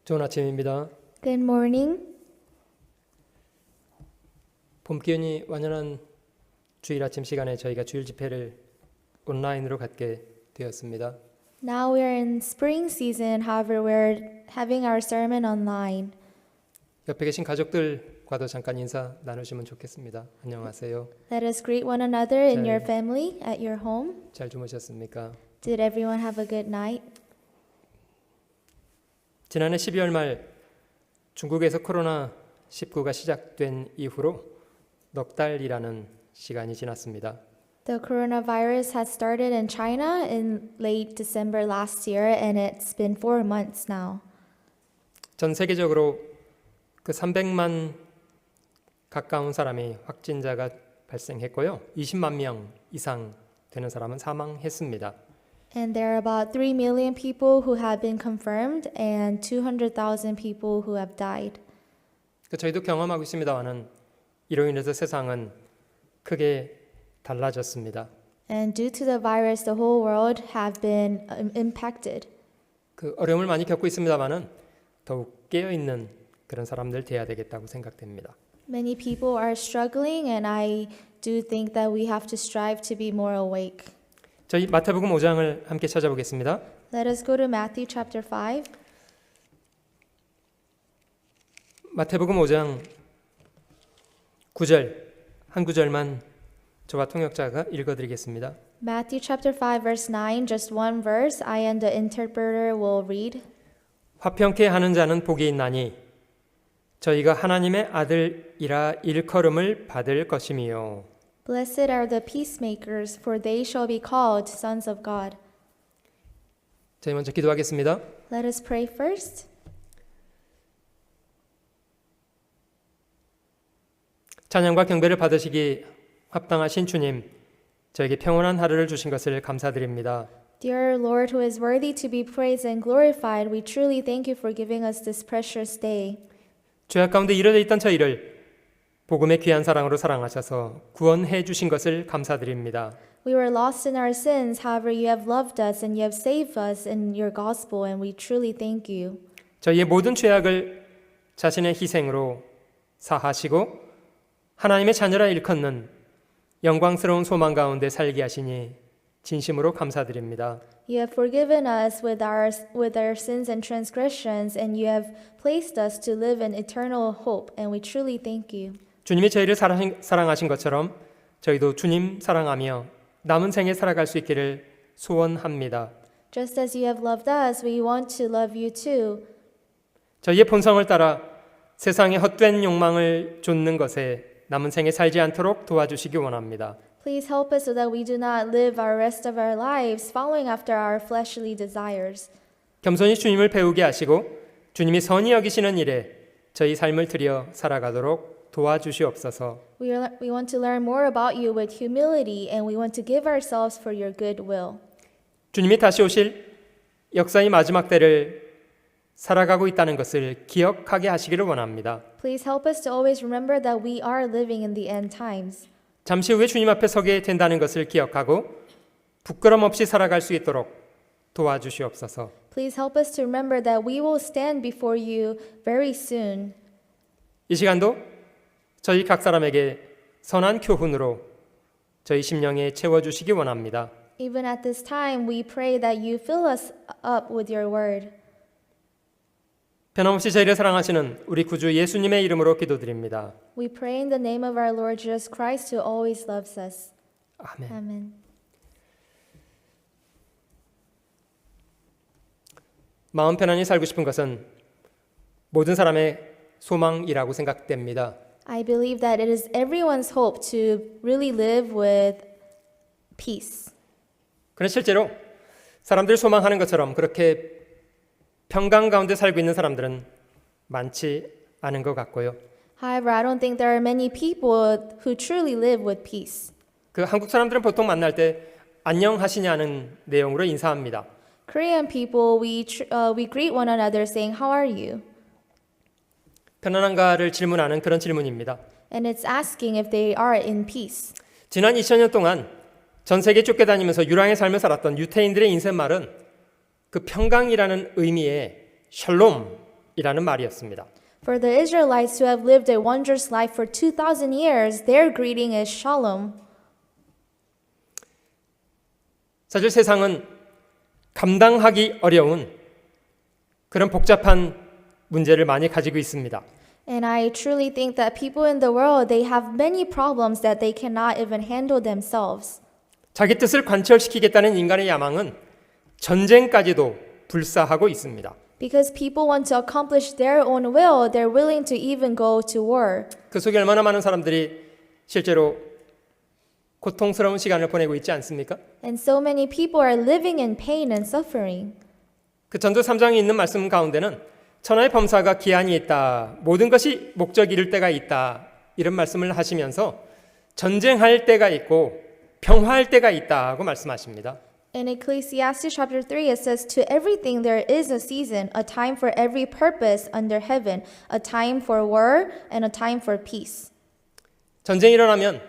좋은 아침입니다. Good morning. 봄 기운이 완연한 주일 아침 시간에 저희가 주일 집회를 온라인으로 갖게 되었습니다. Now we're in spring season, however, we're having our sermon online. 옆에 계신 가족들과도 잠깐 인사 나누시면 좋겠습니다. 안녕하세요. Let us greet one another in 잘- your family, at your home. 잘 주무셨습니까? Did everyone have a good night? 지난해 12월 말 중국에서 코로나19가 시작된 이후로 넉 달이라는 시간이 지났습니다. The coronavirus has started in China in late December last year, and it's been 4 months now. 전 세계적으로 그 300만 가까운 사람이 확진자가 발생했고요. 20만 명 이상 되는 사람은 사망했습니다. And there are about 3 million people who have been confirmed and 200,000 people who have died. 저희도 경험하고 있습니다만은 이로 인해서 세상은 크게 달라졌습니다. And due to the virus, the whole world have been impacted. 그 어려움을 많이 겪고 있습니다만은 더욱 깨어 있는 그런 사람들 돼야 되겠다고 생각됩니다. Many people are struggling, and I do think that we have to strive to be more awake. 저희 마태복음 5장을 함께 찾아보겠습니다. Let us go to Matthew chapter 5. 마태복음 5장 9절 한 구절만 저와 통역자가 읽어드리겠습니다. Matthew chapter 5 verse 9, just one verse. I and the interpreter will read. 화평케 하는 자는 복이 있나니 저희가 하나님의 아들이라 일컬음을 받을 것이미요. Blessed are the peacemakers, for they shall be called sons of God. 저희 먼저 기도하겠습니다. Let us pray first. 찬양과 경배를 받으시기 합당하신 주님, 저에게 평온한 하루를 주신 것을 감사드립니다. Dear Lord, who is worthy to be praised and glorified, we truly thank you for giving us this precious day. 죄악 가운데 이뤄져 있던 저희를 복음의 귀한 사랑으로 사랑하셔서 구원해 주신 것을 감사드립니다. We were lost in our sins, however, you have loved us and you have saved us in your gospel, and we truly thank you. 저희의 모든 죄악을 자신의 희생으로 사하시고 하나님의 자녀라 일컫는 영광스러운 소망 가운데 살게 하시니 진심으로 감사드립니다. You have forgiven us with our sins and transgressions, and you have placed us to live in eternal hope, and we truly thank you. 주님이 저희를 사랑하신 것처럼 저희도 주님 사랑하며 남은 생에 살아갈 수 있기를 소원합니다. Just as you have loved us, we want to love you too. 저희의 본성을 따라 세상의 헛된 욕망을 좇는 것에 남은 생에 살지 않도록 도와주시기 원합니다. Please help us so that we do not live our rest of our lives following after our fleshly desires. 겸손히 주님을 배우게 하시고 주님이 선히 여기시는 일에 저희 삶을 들여 살아가도록 도와주시옵소서. We want to learn more about you with humility, and we want to give ourselves for your good will. 주님이 다시 오실 역사의 마지막 때를 살아가고 있다는 것을 기억하게 하시기를 원합니다. Please help us to always remember that we are living in the end times. 잠시 후에 주님 앞에 서게 된다는 것을 기억하고 부끄럼 없이 살아갈 수 있도록 도와주시옵소서. Please help us to remember that we will stand before you very soon. 이 시간도 저희 각 사람에게 선한 교훈으로 저희 심령에 채워주시기 원합니다. Even at this time, we pray that you fill us up with your word. 변함없이 저희를 사랑하시는 우리 구주 예수님의 이름으로 기도드립니다. We pray in the name of our Lord Jesus Christ, who always loves us. 아멘. Amen. 마음 편안히 살고 싶은 것은 모든 사람의 소망이라고 생각됩니다. I believe that it is everyone's hope to really live with peace. 그런데 실제로 사람들이 소망하는 것처럼 그렇게 평강 가운데 살고 있는 사람들은 많지 않은 것 같고요. However, I don't think there are many people who truly live with peace. 그 한국 사람들은 보통 만날 때 안녕하시냐는 내용으로 인사합니다. Korean people, we greet one another saying, "How are you?" 편안한가를 질문하는 그런 질문입니다. And it's asking if they are in peace. 지난 2000년 동안 전 세계 쫓겨다니면서 유랑의 삶을 살았던 유태인들의 인생말은 그 평강이라는 의미의 샬롬, 이라는 말이었습니다. For the Israelites who have lived a wondrous life for 2,000 years, their greeting is shalom. 사실 세상은 감당하기 어려운 그런 복잡한 문제를 많이 가지고 있습니다. And I truly think that people in the world, they have many problems that they cannot even handle themselves. 자기 뜻을 관철시키겠다는 인간의 야망은 전쟁까지도 불사하고 있습니다. Because people want to accomplish their own will, they're willing to even go to war. 그 속에 얼마나 많은 사람들이 실제로 고통스러운 시간을 보내고 있지 않습니까? And so many people are living in pain and suffering. 그 전도 3장에 있는 말씀 가운데는 천하의 범사가 기한이 있다. 모든 것이 목적 이룰 때가 있다. 이런 말씀을 하시면서 전쟁할 때가 있고 평화할 때가 있다고 말씀하십니다. In Ecclesiastes chapter 3, it says, To everything there is a season, a time for every purpose under heaven, a time for war and a time for peace. 전쟁이 일어나면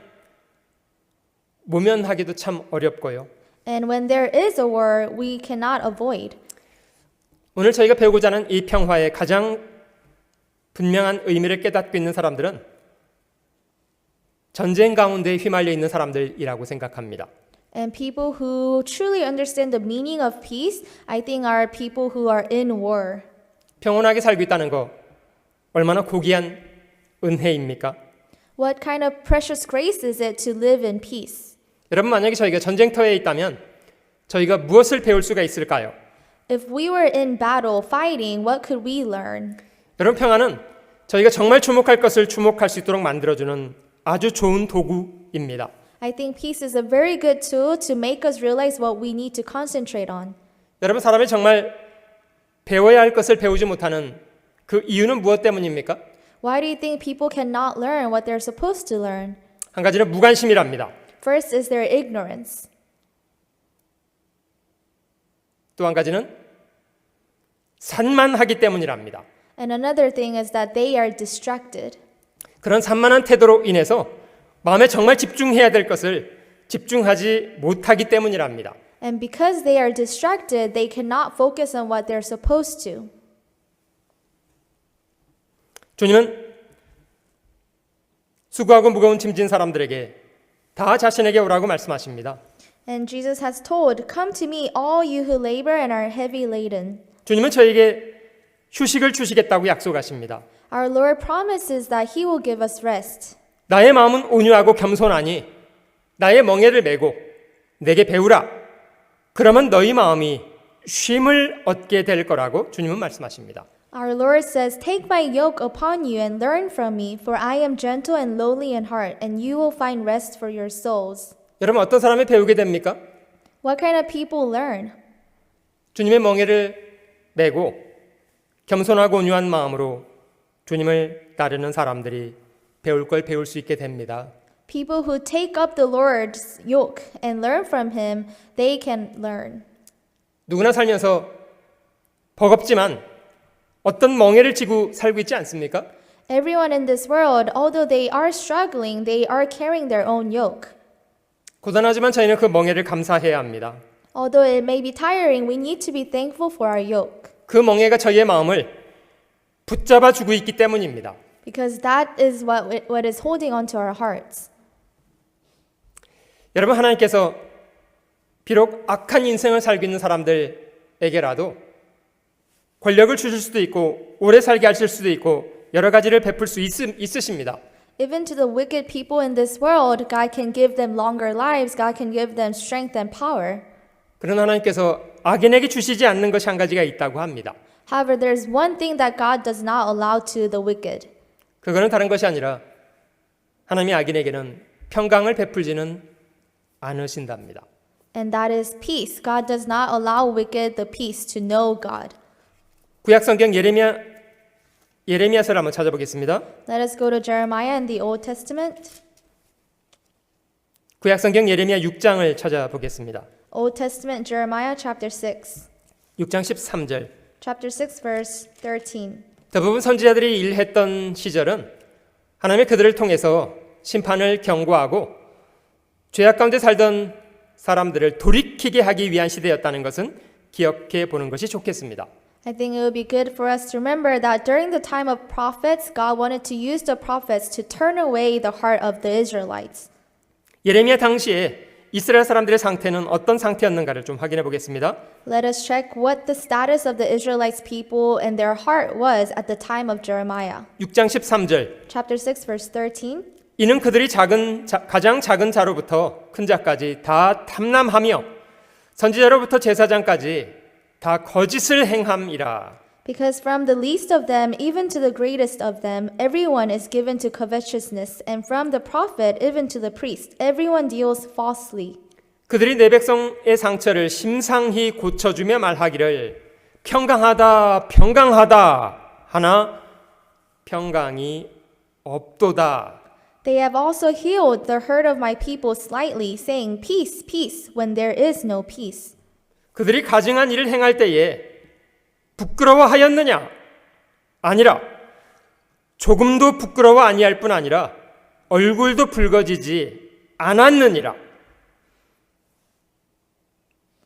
모면하기도 참 어렵고요. And when there is a war, we cannot avoid. 오늘 저희가 배우고자 하는 이 평화의 가장 분명한 의미를 깨닫고 있는 사람들은 전쟁 가운데 휘말려 있는 사람들이라고 생각합니다. And people who truly understand the meaning of peace, I think are people who are in war. 평온하게 살고 있다는 거 얼마나 고귀한 은혜입니까? What kind of precious grace is it to live in peace? 여러분, 만약에 저희가 전쟁터에 있다면 저희가 무엇을 배울 수가 있을까요? If we were in battle fighting, what could we learn? 여러분, 평화는 저희가 정말 주목할 것을 주목할 수 있도록 만들어주는 아주 좋은 도구입니다. I think peace is a very good tool to make us realize what we need to concentrate on. 여러분, 사람이 정말 배워야 할 것을 배우지 못하는 그 이유는 무엇 때문입니까? Why do you think people cannot learn what they're supposed to learn? 한 가지는 무관심이랍니다. First is their ignorance. 또 한 가지는 산만하기 때문이랍니다. And another thing is that they are distracted. 그런 산만한 태도로 인해서 마음에 정말 집중해야 될 것을 집중하지 못하기 때문이랍니다. And because they are distracted, they cannot focus on what they're supposed to. 주님은 수고하고 무거운 짐진 사람들에게 다 자신에게 오라고 말씀하십니다. And Jesus has told, Come to me, all you who labor and are heavy laden. 주님은 저에게 휴식을 주시겠다고 약속하십니다. Our Lord promises that He will give us rest. 나의 마음은 온유하고 겸손하니 나의 멍에를 메고 내게 배우라. 그러면 너희 마음이 쉼을 얻게 될 거라고 주님은 말씀하십니다. Our Lord says, Take my yoke upon you and learn from me, for I am gentle and lowly in heart, and you will find rest for your souls. 여러분, 어떤 사람이 배우게 됩니까? What kind of people learn? 주님의 멍에를 메고 겸손하고 온유한 마음으로 주님을 따르는 사람들이 배울 걸 배울 수 있게 됩니다. People who take up the Lord's yoke and learn from Him, they can learn. 누구나 살면서 버겁지만 어떤 멍에를 지고 살고 있지 않습니까? Everyone in this world, although they are struggling, they are carrying their own yoke. 고단하지만 저희는 그 멍에를 감사해야 합니다. Although it may be tiring, we need to be thankful for our yoke. 그 멍에가 저희의 마음을 붙잡아 주고 있기 때문입니다. Because that is what is holding on to our hearts. 여러분, 하나님께서 비록 악한 인생을 살고 있는 사람들에게라도 권력을 주실 수도 있고 오래 살게 하실 수도 있고 여러 가지를 베풀 수 있으십니다. Even to the wicked people in this world, God can give them longer lives. God can give them strength and power. 그러나 하나님께서 악인에게 주시지 않는 것이 한 가지가 있다고 합니다. However, there's one thing that God does not allow to the wicked. 그거는 다른 것이 아니라 하나님이 악인에게는 평강을 베풀지는 않으신답니다. And that is peace. God does not allow wicked the peace to know God. 구약 성경 예레미야서를 한번 찾아보겠습니다. Let us go to Jeremiah in the Old Testament. 구약 성경 예레미야 6장을 찾아보겠습니다. Old Testament, Jeremiah chapter 6. 6장 13절. Chapter 6, verse 13. 대부분 선지자들이 일했던 시절은 하나님이 그들을 통해서 심판을 경고하고 죄악 가운데 살던 사람들을 돌이키게 하기 위한 시대였다는 것은 기억해 보는 것이 좋겠습니다. I think it would be good for us to remember that during the time of prophets, God wanted to use the prophets to turn away the heart of the Israelites. 예레미야 당시에 이스라엘 사람들의 상태는 어떤 상태였는가를 좀 확인해 보겠습니다. Let us check what the status of the Israelites people and their heart was at the time of Jeremiah. 6장 13절. Chapter 6, verse 13. 이는 그들이 가장 작은 자로부터 큰 자까지 다 탐람하며 선지자로부터 제사장까지 다 거짓을 행함이라. Because from the least of them, even to the greatest of them, everyone is given to covetousness, and from the prophet, even to the priest, everyone deals falsely. 그들이 내 백성의 상처를 심상히 고쳐주며 말하기를 평강하다 평강하다 하나 평강이 없도다. They have also healed the hurt of my people slightly, saying, Peace, peace, when there is no peace. 그들이 가증한 일을 행할 때에 부끄러워하였느냐? 아니라 조금도 부끄러워 아니할 뿐 아니라 얼굴도 붉어지지 않았느니라.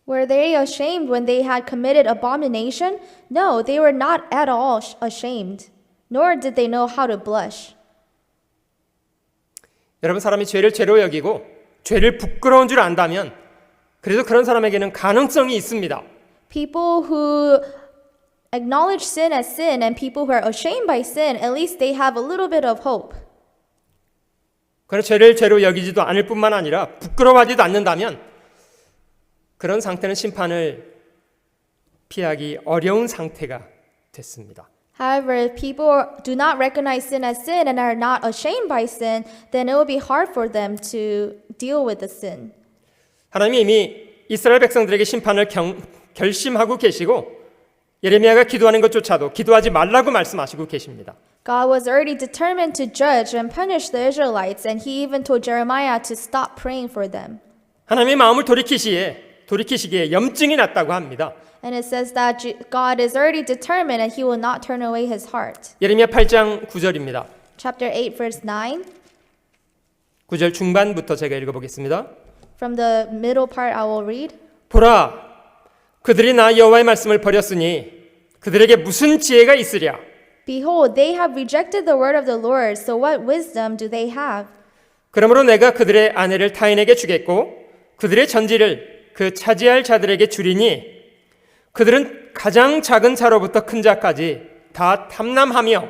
Were they ashamed when they had committed abomination? No, they were not at all ashamed, nor did they know how to blush. 여러분, 사람이 죄를 죄로 여기고 죄를 부끄러운 줄 안다면 그래도 그런 사람에게는 가능성이 있습니다. People who acknowledge sin as sin and people who are ashamed by sin, at least they have a little bit of hope. 그러나 죄를 죄로 여기지도 않을 뿐만 아니라 부끄러워하지도 않는다면 그런 상태는 심판을 피하기 어려운 상태가 됐습니다. However, if people do not recognize sin as sin and are not ashamed by sin, then it will be hard for them to deal with the sin. 하나님이 이미 이스라엘 백성들에게 심판을 결심하고 계시고 예레미야가 기도하는 것조차도 기도하지 말라고 말씀하시고 계십니다. God was already determined to judge and punish the Israelites, and he even told Jeremiah to stop praying for them. 하나님의 마음을 돌이키시기에 염증이 났다고 합니다. And it says that God is already determined and he will not turn away his heart. 예레미야 8장 9절입니다. Chapter 8, verse 9. 9절 중반부터 제가 읽어보겠습니다. From the middle part I will read. 보라, 그들이 나 여호와의 말씀을 버렸으니 그들에게 무슨 지혜가 있으랴? Behold, they have rejected the word of the Lord, so what wisdom do they have? 그러므로 내가 그들의 아내를 타인에게 주겠고 그들의 전지를 그 차지할 자들에게 주리니 그들은 가장 작은 자로부터 큰 자까지 다 탐람하며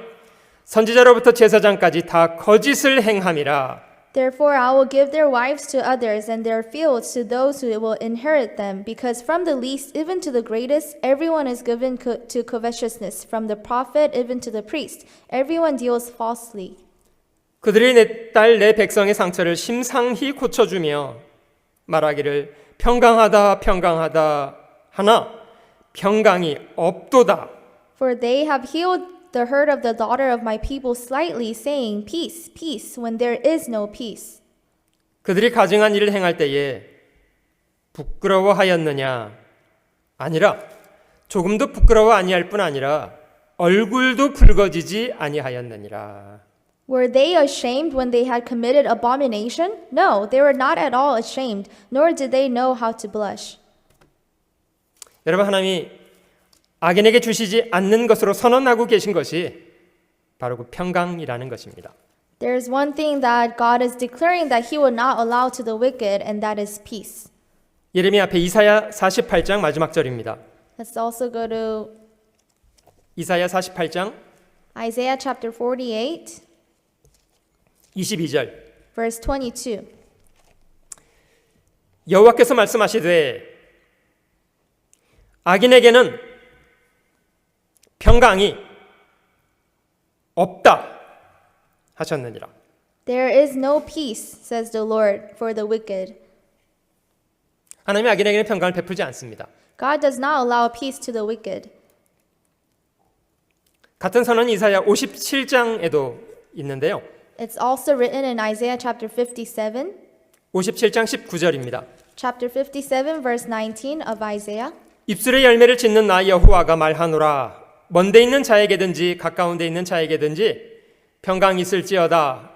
선지자로부터 제사장까지 다 거짓을 행함이라. Therefore I will give their wives to others and their fields to those who will inherit them, because from the least even to the greatest, everyone is given to covetousness, from the prophet even to the priest. Everyone deals falsely. 그들이 내 딸 내 백성의 상처를 심상히 고쳐주며 말하기를 평강하다 평강하다 하나 평강이 없도다. For they have healed the hurt of the daughter of my people slightly, saying, Peace, peace, when there is no peace. 그들이 가증한 일을 행할 때에 부끄러워하였느냐? 아니라 조금도 부끄러워 아니할 뿐 아니라 얼굴도 붉어지지 아니하였느니라. Were they ashamed when they had committed abomination? No, they were not at all ashamed, nor did they know how to blush. 여러분, 하나님이 악인에게 주시지 않는 것으로 선언하고 계신 것이 바로 그 평강이라는 것입니다. There is one thing that God is declaring that he will not allow to the wicked, and that is peace. 예레미야 앞에 이사야 48장 마지막 절입니다. Let's also go to 이사야 48장 Isaiah chapter 48, 22절. verse 22. 여호와께서 말씀하시되 악인에게는 평강이 없다 하셨느니라. There is no peace, says the Lord, for the wicked. 하나님이 악인에게는 평강을 베풀지 않습니다. God does not allow peace to the wicked. 같은 선언이 이사야 57장에도 있는데요. It's also written in Isaiah chapter 57, 57장 19절입니다. chapter 57, verse 19 of Isaiah. 입술의 열매를 짓는 나 여호와가 말하노라. 먼데 있는 자에게든지 가까운 데 있는 자에게든지 평강이 있을지어다.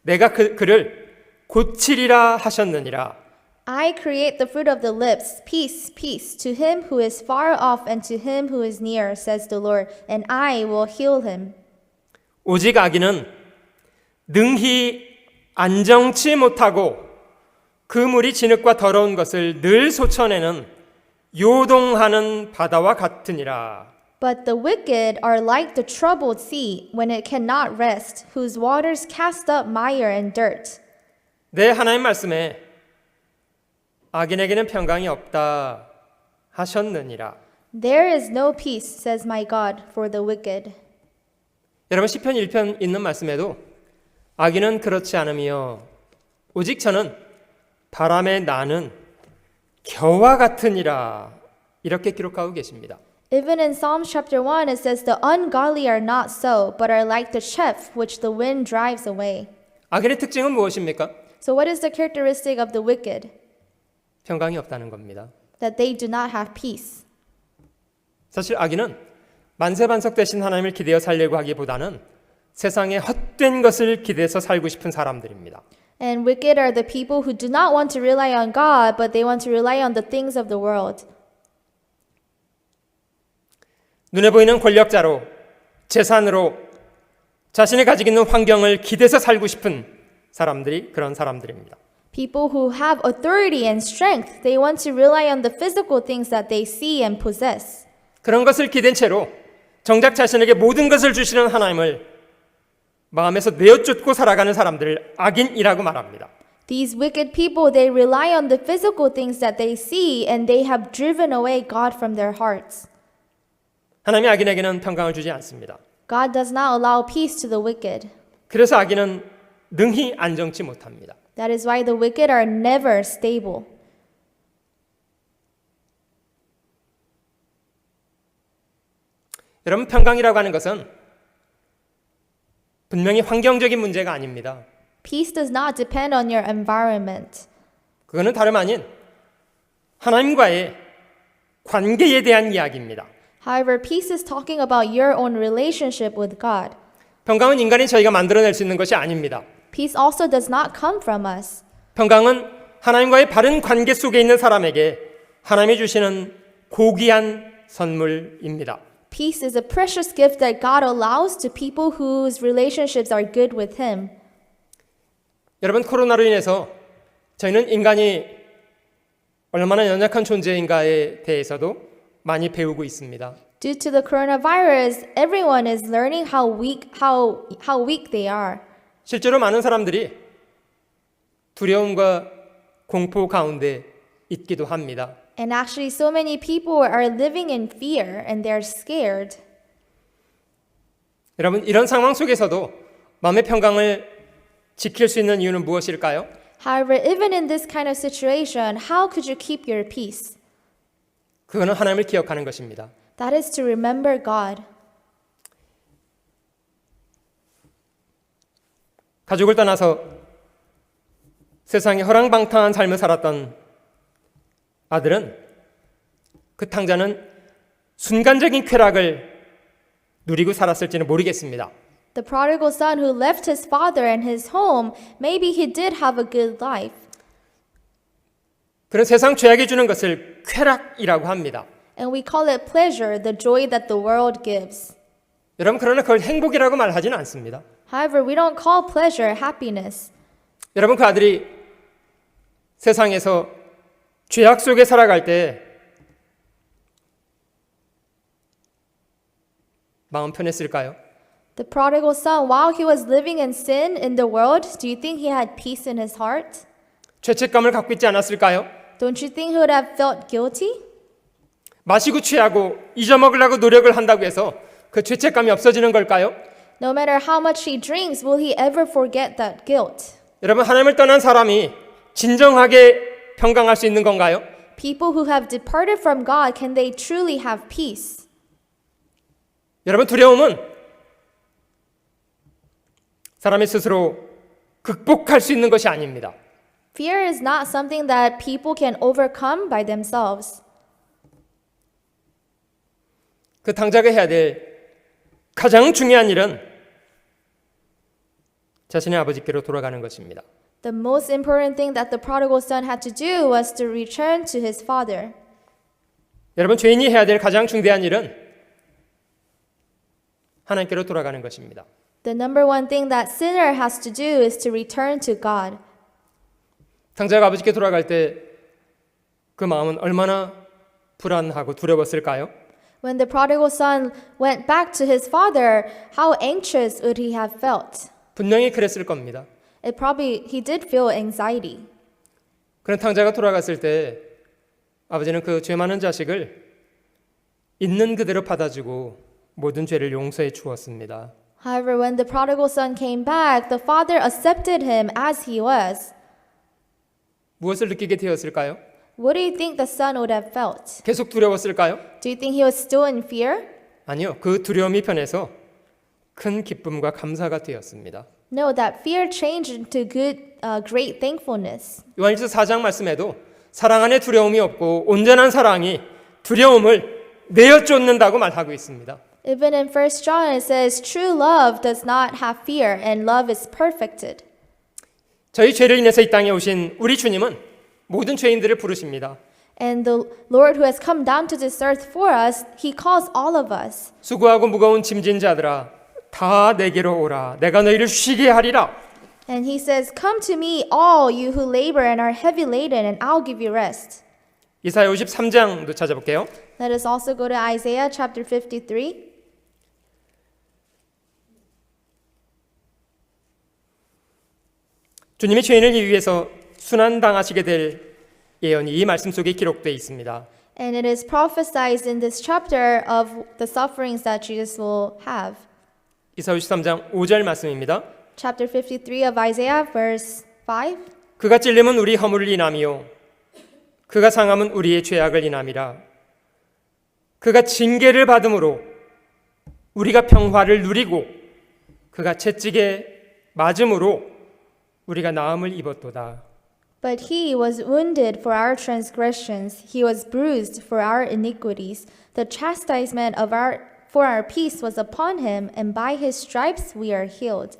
내가 그를 고치리라 하셨느니라. I create the fruit of the lips. Peace, peace to him who is far off and to him who is near, says the Lord, and I will heal him. 오직 악인은 능히 안정치 못하고 그 물이 진흙과 더러운 것을 늘 솟아내는 요동하는 바다와 같으니라. But the wicked are like the troubled sea when it cannot rest, whose waters cast up mire and dirt. 내 하나님 말씀에 악인에게는 평강이 없다 하셨느니라. There is no peace, says my God, for the wicked. 여러분 시편 1편 있는 말씀에도 악인은 그렇지 않으며 오직 저는 바람에 나는 겨와 같으니라 이렇게 기록하고 계십니다. Even in Psalms chapter 1, it says, The ungodly are not so, but are like the chaff which the wind drives away. 악인의 특징은 무엇입니까? So, what is the characteristic of the wicked? 평강이 없다는 겁니다. That they do not have peace. 사실 악인은 만세반석 되신 하나님을 기대어 살려고 하기보다는 세상의 헛된 것을 기대해서 살고 싶은 사람들입니다. And wicked are the people who do not want to rely on God, but they want to rely on the things of the world. 눈에 보이는 권력자로, 재산으로 자신이 가지고 있는 환경을 기대서 살고 싶은 사람들이 그런 사람들입니다. People who have authority and strength, they want to rely on the physical things that they see and possess. 그런 것을 기댄 채로 정작 자신에게 모든 것을 주시는 하나님을 마음에서 내어쫓고 살아가는 사람들을 악인이라고 말합니다. These wicked people, they rely on the physical things that they see and they have driven away God from their hearts. 하나님이 악인에게는 평강을 주지 않습니다. God does not allow peace to the wicked. 그래서 악인은 능히 안정치 못합니다. That is why the wicked are never stable. 여러분 평강이라고 하는 것은 분명히 환경적인 문제가 아닙니다. Peace does not depend on your environment. 그거는 다름 아닌 하나님과의 관계에 대한 이야기입니다. However, peace is talking about your own relationship with God. 평강은 인간이 저희가 만들어낼 수 있는 것이 아닙니다. Peace also does not come from us. 평강은 하나님과의 바른 관계 속에 있는 사람에게 하나님이 주시는 고귀한 선물입니다. Peace is a precious gift that God allows to people whose relationships are good with Him. 여러분 코로나로 인해서 저희는 인간이 얼마나 연약한 존재인가에 대해서도 많이 배우고 있습니다. Due to the coronavirus, everyone is learning how weak they are. 실제로 많은 사람들이 두려움과 공포 가운데 있기도 합니다. And actually, so many people are living in fear and they're scared. 여러분 이런 상황 속에서도 마음의 평강을 지킬 수 있는 이유는 무엇일까요? However, even in this kind of situation, how could you keep your peace? 그거는 하나님을 기억하는 것입니다. That is to remember God. 가족을 떠나서 세상에 허랑방탕한 삶을 살았던 아들은 그 탕자는 순간적인 쾌락을 누리고 살았을지는 모르겠습니다. The prodigal son who left his father and his home, maybe he did have a good life. 그런 세상 죄악이 주는 것을 쾌락이라고 합니다. And we call it pleasure, the joy that the world gives. 여러분 그러나 그걸 행복이라고 말하지는 않습니다. However, we don't call pleasure happiness. 여러분 그 아들이 세상에서 죄악 속에 살아갈 때 마음 편했을까요? The prodigal son, while he was living in sin in the world, do you think he had peace in his heart? 죄책감을 갖고 있지 않았을까요? Don't you think he would have felt guilty? 마시고 취하고 잊어먹으려고 노력을 한다고 해서 그 죄책감이 없어지는 걸까요? No matter how much he drinks, will he ever forget that guilt? 여러분 하나님을 떠난 사람이 진정하게 평강할 수 있는 건가요? People who have departed from God, can they truly have peace? 여러분 두려움은 사람이 스스로 극복할 수 있는 것이 아닙니다. Fear is not something that people can overcome by themselves. 그 탕자가 해야 될 가장 중요한 일은 자신의 아버지께로 돌아가는 것입니다. The most important thing that the prodigal son had to do was to return to his father. 여러분, 죄인이 해야 될 가장 중대한 일은 하나님께로 돌아가는 것입니다. The number one thing that sinner has to do is to return to God. 당자가 아버지께 돌아갈 때 그 마음은 얼마나 불안하고 두려웠을까요? When the prodigal son went back to his father, how anxious would he have felt? 분명히 그랬을 겁니다. He did feel anxiety. 그런 당자가 돌아갔을 때 아버지는 그 죄 많은 자식을 있는 그대로 받아주고 모든 죄를 용서해 주었습니다. However, when the prodigal son came back, the father accepted him as he was. 무엇을 느끼게 되었을까요? What do you think the son would have felt? 계속 두려웠을까요? Do you think he was still in fear? 아니요. 그 두려움이 변해서 큰 기쁨과 감사가 되었습니다. No, that fear changed into great thankfulness. 요한일서 4장 말씀에도 사랑 안에 두려움이 없고 온전한 사랑이 두려움을 내어 쫓는다고 말하고 있습니다. Even in 1 John it says, true love does not have fear and love is perfected. 저희 죄를 인해서 이 땅에 오신 우리 주님은 모든 죄인들을 부르십니다. And the Lord who has come down to this earth for us, He calls all of us. 수고하고 무거운 짐진 자들아 다 내게로 오라 내가 너희를 쉬게 하리라. And He says, come to me all you who labor and are heavy laden and I'll give you rest. 이사야 53장도 찾아볼게요. Let us also go to Isaiah chapter 53. 주님이 죄인을 위해서 순환당하시게 될 예언이 이 말씀 속에 기록되어 있습니다. And it is prophesied in this chapter of the sufferings that Jesus will have. 이사야 53장 5절 말씀입니다. Chapter 53 of Isaiah, verse 5. 그가 찔림은 우리 허물을 인함이요 그가 상함은 우리의 죄악을 인함이라. 그가 징계를 받음으로 우리가 평화를 누리고 그가 채찍에 맞음으로 우리가 나음을 입었도다. But he was wounded for our transgressions, he was bruised for our iniquities. The chastisement for our peace was upon him, and by his stripes we are healed.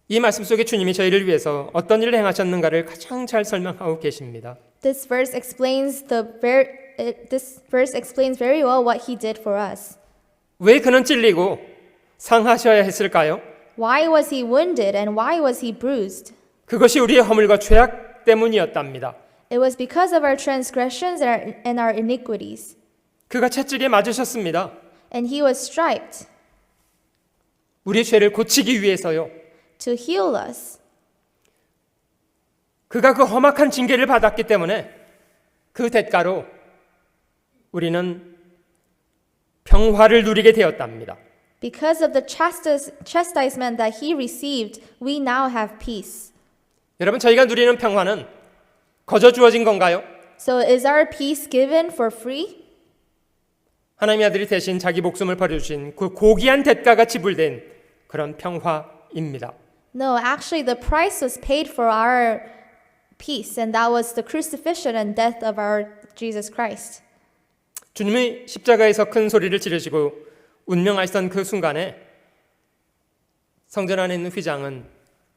이 말씀 속에 주님이 저희를 위해서 어떤 일을 행하셨는가를 가장 잘 설명하고 계십니다. This verse explains very well what he did for us. 왜 그는 찔리고 상하셔야 했을까요? Why was he wounded and why was he bruised? 그것이 우리의 허물과 죄악 때문이었답니다. It was because of our transgressions and our iniquities. 그가 채찍에 맞으셨습니다. And he was striped 우리의 죄를 고치기 위해서요. to heal us. 그가 그 험악한 징계를 받았기 때문에 그 대가로 우리는 평화를 누리게 되었답니다. Because of the chastisement that he received, we now have peace. 여러분, 저희가 누리는 평화는 거저 주어진 건가요? So is our peace given for free? 하나님의 아들이 대신 자기 목숨을 버려주신 그 고귀한 대가가 지불된 그런 평화입니다. No, actually the price was paid for our peace, and that was the crucifixion and death of our Jesus Christ. 주님이 십자가에서 큰 소리를 지르시고 운명하시던 그 순간에 성전 안에 있는 휘장은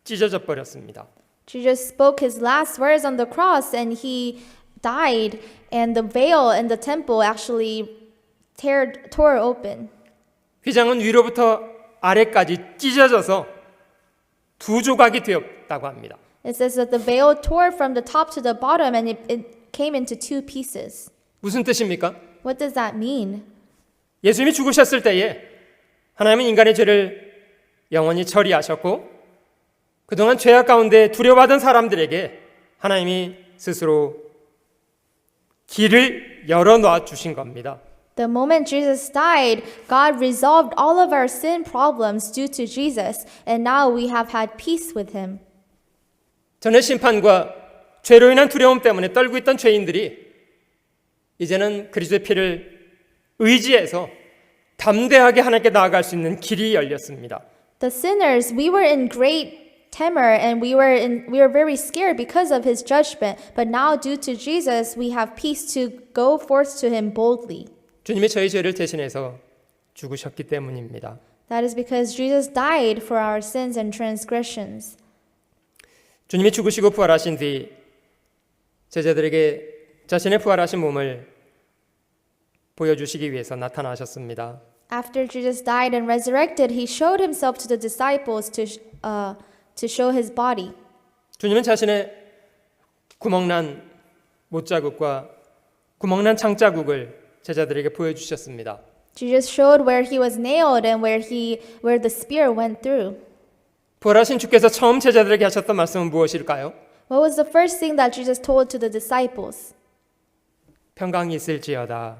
찢어져 버렸습니다. Jesus spoke his last words on the cross and he died, and the veil in the temple actually tore open. 휘장은 위로부터 아래까지 찢어져서 두 조각이 되었다고 합니다. It says that the veil tore from the top to the bottom and it came into two pieces. 무슨 뜻입니까? What does that mean? 예수님이 죽으셨을 때에 하나님은 인간의 죄를 영원히 처리하셨고 그동안 죄악 가운데 두려워하던 사람들에게 하나님이 스스로 길을 열어놔 주신 겁니다. The moment Jesus died, God resolved all of our sin problems due to Jesus, and now we have had peace with him. 전의 심판과 죄로 인한 두려움 때문에 떨고 있던 죄인들이 이제는 그리스도의 피를 의지해서 담대하게 하나님께 나아갈 수 있는 길이 열렸습니다. The sinners, we were in great terror and we were very scared because of his judgment, but now due to Jesus, we have peace to go forth to him boldly. 주님이 저희 죄를 대신해서 죽으셨기 때문입니다. That is because Jesus died for our sins and transgressions. 주님이 죽으시고 부활하신 뒤 제자들에게 자신의 부활하신 몸을 보여주시기 위해서 나타나셨습니다. After Jesus died and resurrected, he showed himself to the disciples to show his body. 주님은 자신의 구멍난 못자국과 구멍난 창자국을 제자들에게 보여주셨습니다. Jesus showed where he was nailed and where the spear went through. 부활하신 주께서 처음 제자들에게 하셨던 말씀은 무엇일까요? What was the first thing that Jesus told to the disciples? 평강이 있을지어다.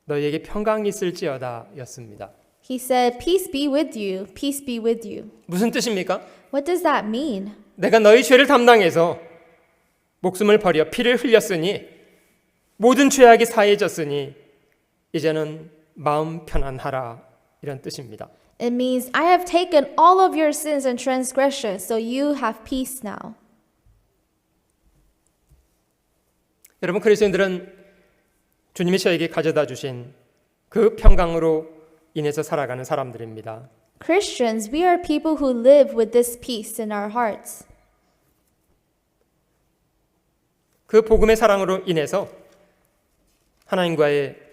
너희에게 평강이 있을지어다 였습니다. He said, "Peace be with you. Peace be with you." 무슨 뜻입니까? What does that mean? 내가 너희 죄를 담당해서 목숨을 버려 피를 흘렸으니 모든 죄악이 사해졌으니 이제는 마음 편안하라 이런 뜻입니다. It means, I have taken all of your sins and transgressions, so you have peace now. 여러분 그리스도인들은 주님이 저에게 가져다 주신 그 평강으로 인해서 살아가는 사람들입니다. Christians, we are people who live with this peace in our hearts. 그 복음의 사랑으로 인해서 하나님과의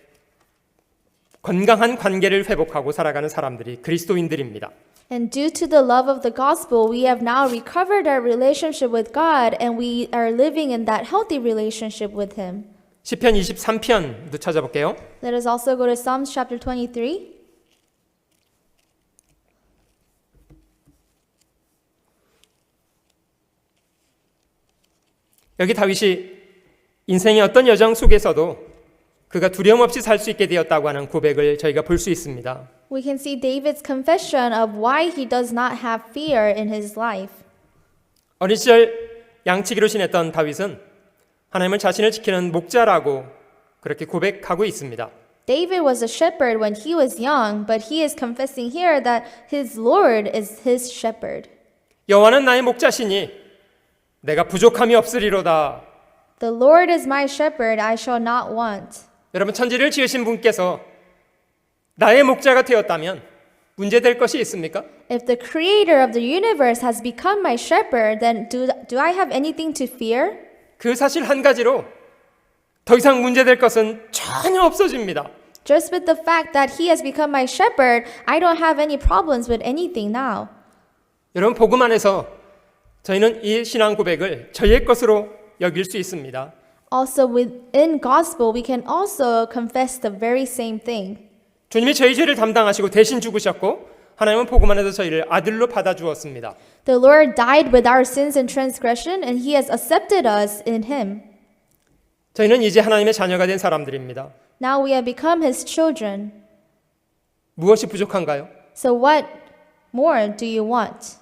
건강한 관계를 회복하고 살아가는 사람들이 그리스도인들입니다. And due to the love of the gospel, we have now recovered our relationship with God and we are living in that healthy relationship with Him. 시편 23편도 찾아볼게요. Let us also go to Psalms chapter 23. 여기 다윗이 인생의 어떤 여정 속에서도 그가 두려움 없이 살 수 있게 되었다고 하는 고백을 저희가 볼 수 있습니다. We can see David's confession of why he does not have fear in his life. 어린 시절 양치기로 지냈던 다윗은 하나님을 자신을 지키는 목자라고 그렇게 고백하고 있습니다. David was a shepherd when he was young, but he is confessing here that his Lord is his shepherd. 여호와는 나의 목자시니 내가 부족함이 없으리로다. The Lord is my shepherd, I shall not want. 여러분 천지를 지으신 분께서 나의 목자가 되었다면 문제될 것이 있습니까? If the creator of the universe has become my shepherd, then do I have anything to fear? 그 사실 한 가지로 더 이상 문제될 것은 전혀 없어집니다. Just with the fact that he has become my shepherd, I don't have any problems with anything now. 여러분 복음 안에서 저희는 이 신앙 고백을 저희의 것으로 여길 수 있습니다. Also within gospel, we can also confess the very same thing. 주님이 저희 죄를 담당하시고 대신 죽으셨고 하나님은 복음 안에서 저희를 아들로 받아 주었습니다. The Lord died with our sins and transgression, and he has accepted us in him. 저희는 이제 하나님의 자녀가 된 사람들입니다. Now we have become his children. 무엇이 부족한가요? So what more do you want?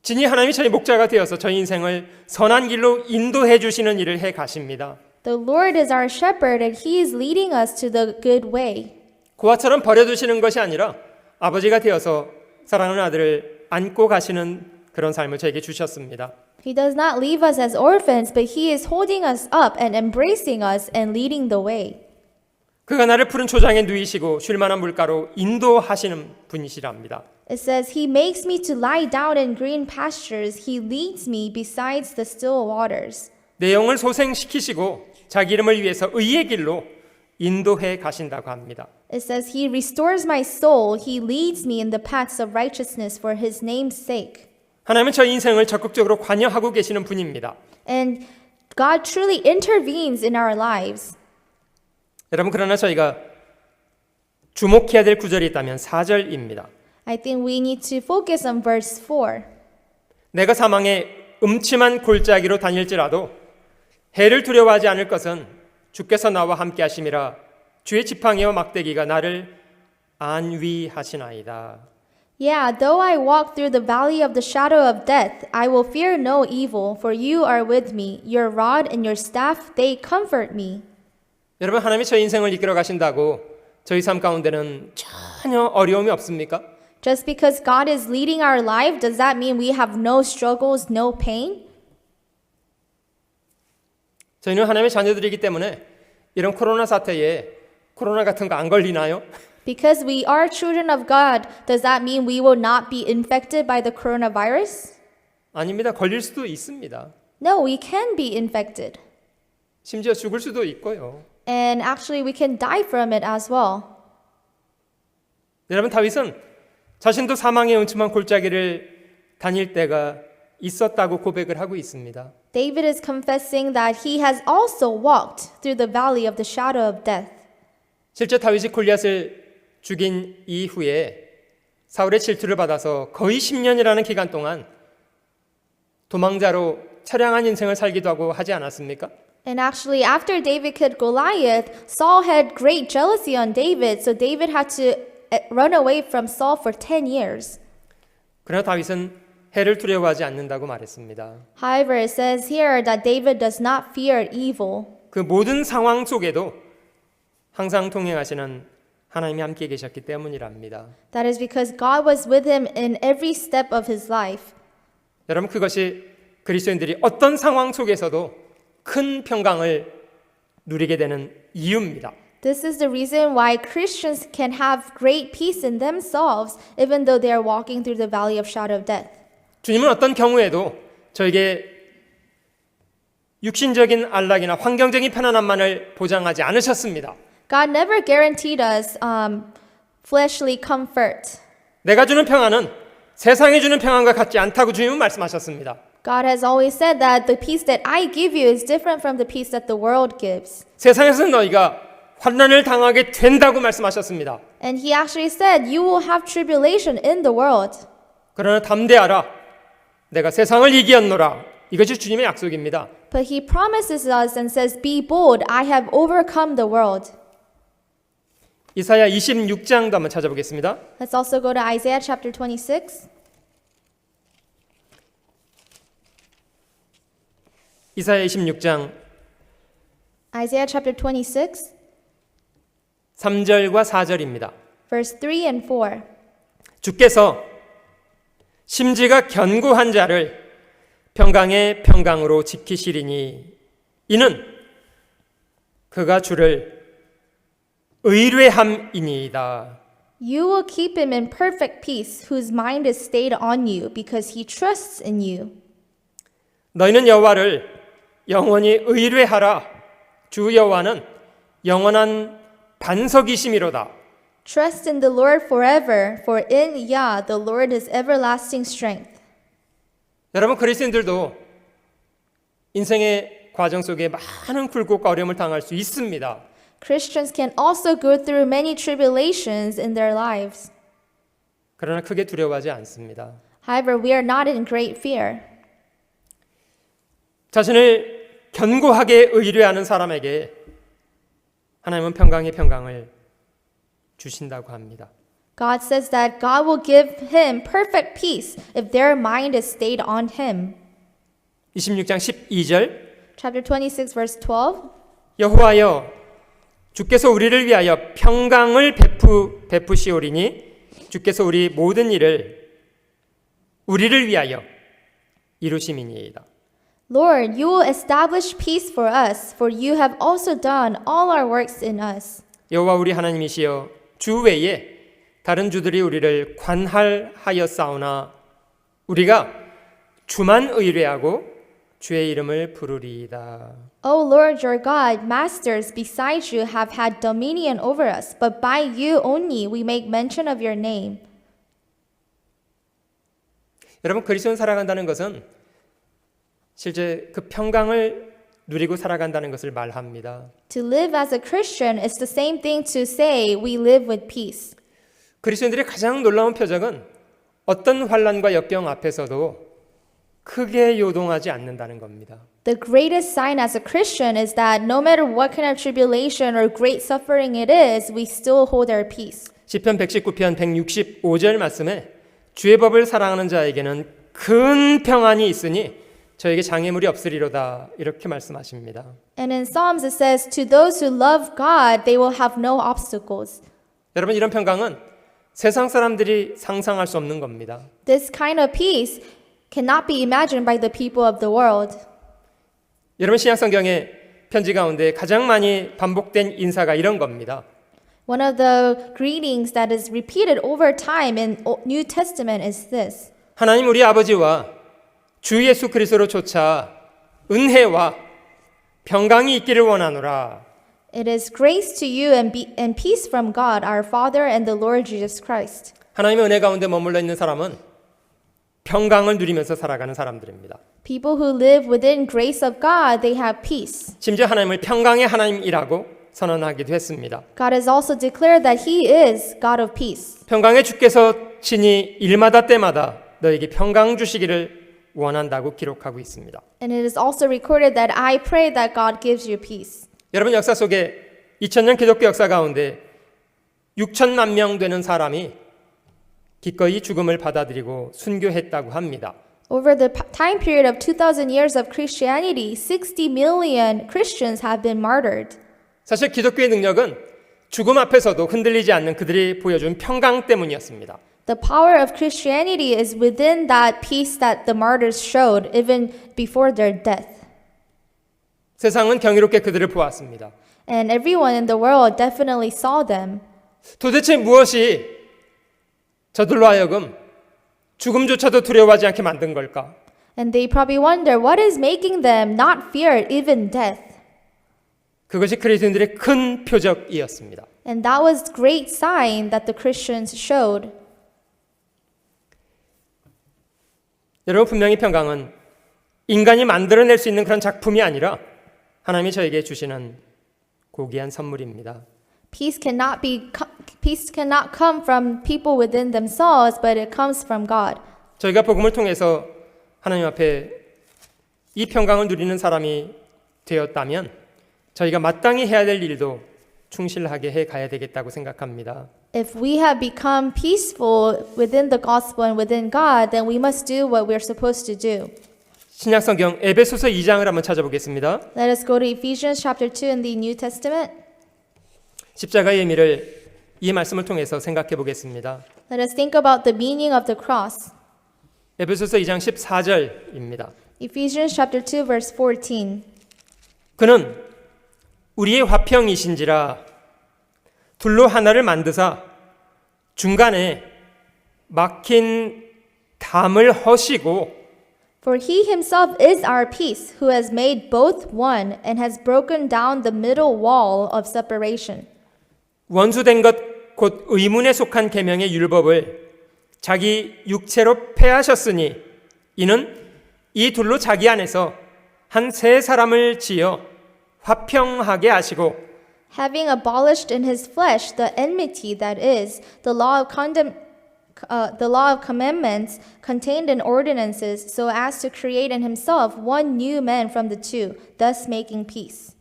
진히 하나님이 저희 목자가 되어서 저희 인생을 선한 길로 인도해 주시는 일을 해 가십니다. The Lord is our shepherd and he is leading us to the good way. 고아처럼 버려두시는 것이 아니라 아버지가 되어서 사랑하는 아들을 안고 가시는 그런 삶을 저에게 주셨습니다. He does not leave us as orphans, but he is holding us up and embracing us and leading the way. 그가 나를 푸른 초장에 누이시고 쉴 만한 물가로 인도하시는 분이시랍니다. It says, he makes me to lie down in green pastures. He leads me besides the still waters. 내 영을 소생시키시고 자기 이름을 위해서 의의 길로 인도해 가신다고 합니다. It says, he restores my soul. He leads me in the paths of righteousness for his name's sake. 하나님은 저희 인생을 적극적으로 관여하고 계시는 분입니다. And God truly intervenes in our lives. 여러분 그러나 저희가 주목해야 될 구절이 있다면 4절입니다. I think we need to focus on verse 4. 내가 사망의 음침한 골짜기로 다닐지라도 해를 두려워하지 않을 것은 주께서 나와 함께 하심이라. 주의 지팡이와 막대기가 나를 안위하시나이다. Yeah, though I walk through the valley of the shadow of death, I will fear no evil, for you are with me. Your rod and your staff, they comfort me. 여러분 하나님이 저희 인생을 이끌어 가신다고 저희 삶 가운데는 전혀 어려움이 없습니까? Just because God is leading our life, does that mean we have no struggles, no pain? 저희는 하나님의 자녀들이기 때문에 이런 코로나 사태에 코로나 같은 거 안 걸리나요? Because we are children of God, does that mean we will not be infected by the coronavirus? 아닙니다. 걸릴 수도 있습니다. No, we can be infected. 심지어 죽을 수도 있고요. And actually, we can die from it as well. 여러분, 다윗은 자신도 사망의 음침한 골짜기를 다닐 때가 있었다고 고백을 하고 있습니다. David is confessing that he has also walked through the valley of the shadow of death. 실제 다윗이 골리앗을 죽인 이후에 사울의 질투를 받아서 거의 10년이라는 기간 동안 도망자로 처량한 인생을 살기도 하고 하지 않았습니까? And actually, after David killed Goliath, Saul had great jealousy on David, so David had to run away from Saul for 10 years. 그러나 다윗은 해를 두려워하지 않는다고 말했습니다. However, it says here that David does not fear evil. 그 모든 상황 속에도 항상 동행하시는 하나님이 함께 계셨기 때문이랍니다. That is because God was with him in every step of his life. 여러분, 그것이 그리스도인들이 어떤 상황 속에서도 큰 평강을 누리게 되는 이유입니다. This is the reason why Christians can have great peace in themselves even though they are walking through the valley of shadow of death. 주님은 어떤 경우에도 저에게 육신적인 안락이나 환경적인 편안함만을 보장하지 않으셨습니다. God never guaranteed us fleshly comfort. 내가 주는 평안은 세상이 주는 평안과 같지 않다고 주님은 말씀하셨습니다. God has always said that the peace that I give you is different from the peace that the world gives. 세상에서는 너희가 환난을 당하게 된다고 말씀하셨습니다. And he actually said, you will have tribulation in the world. 그러나 담대하라. 내가 세상을 이기었노라. 이것이 주님의 약속입니다. But he promises us and says, be bold, I have overcome the world. 이사야 26장도 한번 찾아보겠습니다. Let's also go to Isaiah chapter 26. 이사야 26장 Isaiah chapter 26, 3절과 4절입니다. verse 3 and 4. 주께서 심지가 견고한 자를 평강의 평강으로 지키시리니 이는 그가 주를 의뢰함이니이다. You will keep him in perfect peace, whose mind is stayed on you, because he trusts in you. 너희는 여호와를 영원히 의뢰하라. 주 여호와는 영원한 반석이심이로다. Trust in the Lord forever, for in Yah the Lord is everlasting strength. 여러분, 그리스도인들도 인생의 과정 속에 많은 굴곡과 어려움을 당할 수 있습니다. Christians can also go through many tribulations in their lives. 그러나 크게 두려워하지 않습니다. However, we are not in great fear. 자신을 견고하게 의뢰하는 사람에게 하나님은 평강의 평강을 주신다고 합니다. God says that God will give him perfect peace if their mind is stayed on him. 26장 12절 Chapter 26, verse 12. 여호와여 주께서 우리를 위하여 평강을 베푸시오리니 주께서 우리 모든 일을 우리를 위하여 이루심이니이다. Lord, you will establish peace for us, for you have also done all our works in us. 여호와 우리 하나님이시여 주 외에 다른 주들이 우리를 관할하였사오나 우리가 주만 의뢰하고 주의 이름을 부르리이다. O Lord your God, masters besides you have had dominion over us, but by you only we make mention of your name. 여러분, 그리스도인 살아간다는 것은 실제 그 평강을 누리고 살아간다는 것을 말합니다. To live as a Christian is the same thing to say we live with peace. 그리스도인들의 가장 놀라운 표적은 어떤 환난과 역경 앞에서도 크게 요동하지 않는다는 겁니다. The greatest sign as a Christian is that no matter what kind of tribulation or great suffering it is, we still hold our peace. 시편 119편 165절 말씀에 주의 법을 사랑하는 자에게는 큰 평안이 있으니 저에게 장애물이 없으리로다 이렇게 말씀하십니다. And in Psalms it says, to those who love God, they will have no obstacles. 여러분, 이런 평강은 세상 사람들이 상상할 수 없는 겁니다. This kind of peace cannot be imagined by the people of the world. 여러분, 신약성경의 편지 가운데 가장 많이 반복된 인사가 이런 겁니다. One of the greetings that is repeated over time in New Testament is this. 하나님 우리 아버지와 주 예수 그리스도로조차 은혜와 평강이 있기를 원하노라. It is grace to you and peace from God, our Father and the Lord Jesus Christ. 하나님의 은혜 가운데 머물러 있는 사람은 평강을 누리면서 살아가는 사람들입니다. People who live within grace of God, they have peace. 심지어 하나님을 평강의 하나님이라고 선언하기도 했습니다. God has also declared that He is God of peace. 평강의 주께서 친히 일마다 때마다 너에게 평강 주시기를 원한다고 기록하고 있습니다. And it is also recorded that I pray that God gives you peace. 여러분 역사 속에 2000년 기독교 역사 가운데 6천만 명 되는 사람이 기꺼이 죽음을 받아들이고 순교했다고 합니다. Over the time period of 2000 years of Christianity, 60 million Christians have been martyred. 사실 기독교의 능력은 죽음 앞에서도 흔들리지 않는 그들이 보여준 평강 때문이었습니다. The power of Christianity is within that peace that the martyrs showed even before their death. 세상은 경이롭게 그들을 보았습니다. And everyone in the world definitely saw them. 도대체 무엇이 저들로 하여금 죽음조차도 두려워하지 않게 만든 걸까? And they probably wonder what is making them not fear even death. 그것이 그리스도인들의 큰 표적이었습니다. And that was great sign that the Christians showed. 여러분 분명히 평강은 인간이 만들어낼 수 있는 그런 작품이 아니라 하나님이 저에게 주시는 고귀한 선물입니다. Peace cannot come from people within themselves, but it comes from God. 저희가 복음을 통해서 하나님 앞에 이 평강을 누리는 사람이 되었다면 저희가 마땅히 해야 될 일도 충실하게 해 가야 되겠다고 생각합니다. If we have become peaceful within the gospel and within God, then we must do what we're supposed to do. 신약 성경 에베소서 2장을 한번 찾아보겠습니다. Let us go to Ephesians chapter 2 in the New Testament. 십자가의 의미를 이 말씀을 통해서 생각해 보겠습니다. Let us think about the meaning of the cross. 에베소서 2장 14절입니다. Ephesians chapter 2 verse 14. 그는 우리의 화평이신지라 둘로 하나를 만드사 중간에 막힌 담을 허시고 For he himself is our peace, who has made both one and has broken down the middle wall of separation. 원수된 것 곧 의문에 속한 계명의 율법을 자기 육체로 폐하셨으니 이는 이 둘로 자기 안에서 한 새 사람을 지어 화평하게 하시고 Having abolished in his flesh the enmity that is the law of commandments contained in ordinances, so as to create in himself one new man from the two, thus making peace.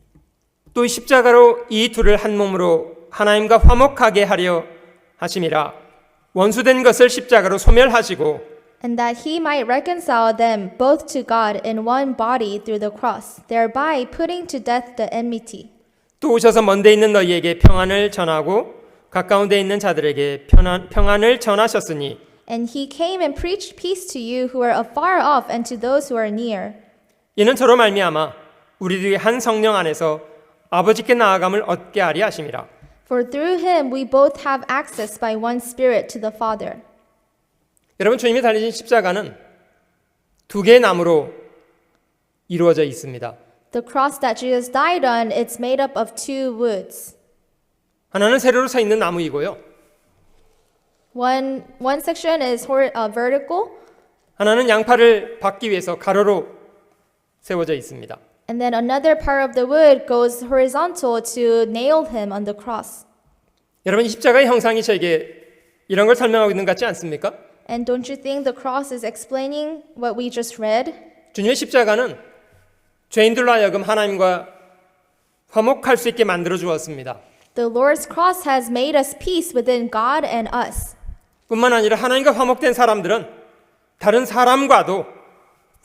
또 십자가로 이 둘을 한 몸으로 하나님과 화목하게 하려 하심이라 원수된 것을 십자가로 소멸하시고 And that he might reconcile them both to God in one body through the cross, thereby putting to death the enmity. 또 오셔서 먼데 있는 너희에게 평안을 전하고 가까운 데 있는 자들에게 평안을 전하셨으니 And he came and preached peace to you who are afar off and to those who are near. 이는 저로 말미암아 우리들이 한 성령 안에서 아버지께 나아감을 얻게 하리 하심이라. For through him we both have access by one Spirit to the Father. 여러분 주님이 달리신 십자가는 두 개의 나무로 이루어져 있습니다. The cross that Jesus died on, it's made up of two woods. 하나는 세로로 서 있는 나무이고요. One section is vertical, 하나는 양팔을 받기 위해서 가로로 세워져 있습니다. and then another part of the wood goes horizontal to nail him on the cross. 여러분 이 십자가의 형상이 저에게 이런 걸 설명하고 있는 것 같지 않습니까? And don't you think the cross is explaining what we just read? 주님의 십자가는 죄인들로 하여금 하나님과 화목할 수 있게 만들어 주었습니다. The Lord's cross has made us peace within God and us. 뿐만 아니라 하나님과 화목된 사람들은 다른 사람과도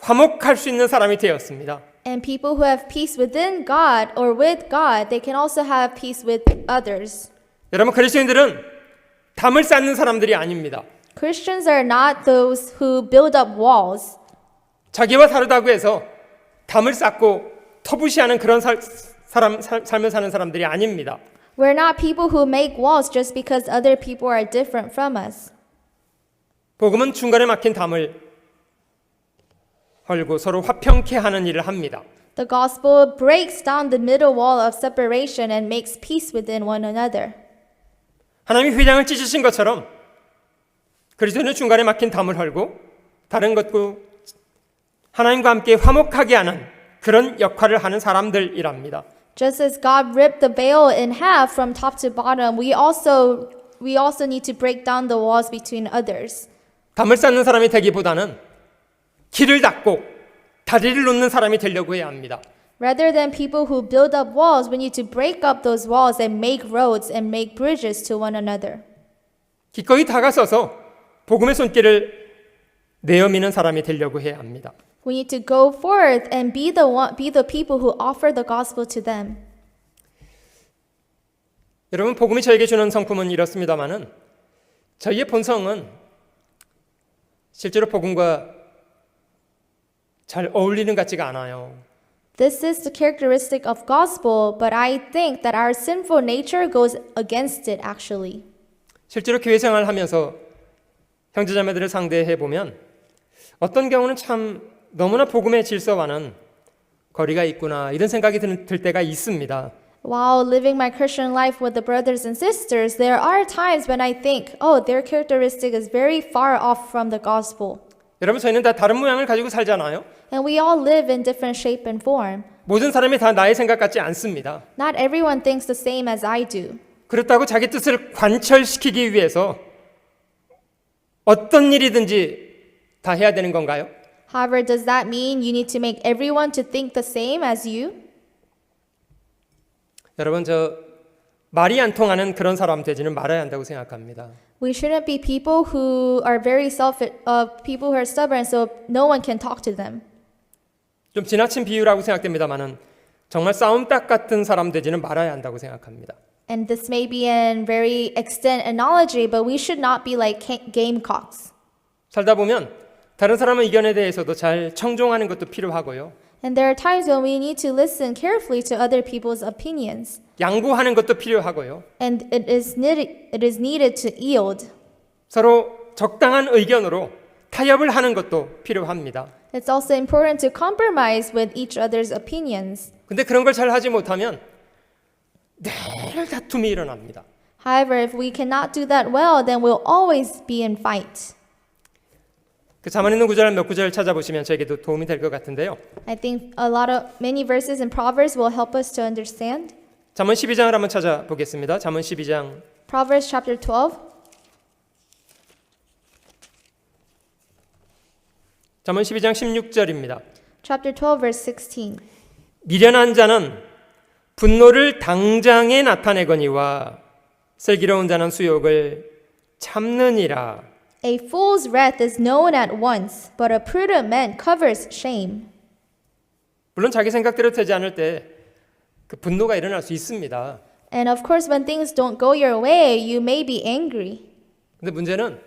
화목할 수 있는 사람이 되었습니다. And people who have peace within God or with God, they can also have peace with others. 여러분 그리스도인들은 담을 쌓는 사람들이 아닙니다. Christians are not those who build up walls. 자기와 다르다고 해서 담을 쌓고 터부시하는 그런 삶을 사는 사람들이 아닙니다. We're not people who make walls just because other people are different from us. 복음은 중간에 막힌 담을 헐고 서로 화평케 하는 일을 합니다. The gospel breaks down the middle wall of separation and makes peace within one another. 하나님이 회장을 찢으신 것처럼 그리스도는 중간에 막힌 담을 헐고 다른 것과 하나님과 함께 화목하게 하는 그런 역할을 하는 사람들이랍니다. Just as God ripped the veil in half from top to bottom, we also need to break down the walls between others. 담을 쌓는 사람이 되기보다는 길을 닦고 다리를 놓는 사람이 되려고 해야 합니다. Rather than people who build up walls, we need to break up those walls and make roads and make bridges to one another. 기꺼이 다가서서 복음의 손길을 내어미는 사람이 되려고 해야 합니다. We need to go forth and be the people who offer the gospel to them. 여러분, 복음이 저에게 주는 성품은 이렇습니다마는 저희의 본성은 실제로 복음과 잘 어울리는 것 같지가 않아요. This is the characteristic of gospel, but I think that our sinful nature goes against it actually. 실제로 교회 생활을 하면서 형제자매들을 상대해 보면 어떤 경우는 참 너무나 복음의 질서와는 거리가 있구나 이런 생각이 들 때가 있습니다. While living my Christian life with the brothers and sisters, there are times when I think, oh, their characteristic is very far off from the gospel. 여러분, 저희는 다 다른 모양을 가지고 살잖아요. And we all live in different shape and form. 모든 사람이 다 나의 생각 같지 않습니다. Not everyone thinks the same as I do. 그렇다고 자기 뜻을 관철시키기 위해서 어떤 일이든지 다 해야 되는 건가요? However, does that mean you need to make everyone to think the same as you? 여러분, 저 말이 안 통하는 그런 사람 되지는 말아야 한다고 생각합니다. We shouldn't be people who are very people who are stubborn, so no one can talk to them. 좀 지나친 비유라고 생각됩니다만은 정말 싸움닭 같은 사람 되지는 말아야 한다고 생각합니다. And this may be an very extent analogy, but we should not be like gamecocks. 살다 보면 다른 사람의 의견에 대해서도 잘 청종하는 것도 필요하고요. And there are times when we need to listen carefully to other people's opinions. 양보하는 것도 필요하고요. And it is needed to yield. 서로 적당한 의견으로 타협을 하는 것도 필요합니다. It's also important to compromise with each other's opinions. 근데 그런 걸 잘 하지 못하면 늘 다툼이 일어납니다. However, if we cannot do that well, then we'll always be in fight. 그 자만 있는 구절 몇 구절 찾아보시면 저에게도 도움이 될 것 같은데요. I think many verses in Proverbs will help us to understand. 잠언 12장을 한번 찾아보겠습니다. 잠언 12장 Proverbs chapter 12. 잠언 12장 16절입니다. Chapter 12 verse 16. 미련한 자는 분노를 당장에 나타내거니와 슬기로운 자는 수욕을 참느니라. A fool's wrath is known at once, but a prudent man covers shame. 물론 자기 생각대로 되지 않을 때 그 분노가 일어날 수 있습니다. And of course, when things don't go your way, you may be angry. 근데 문제는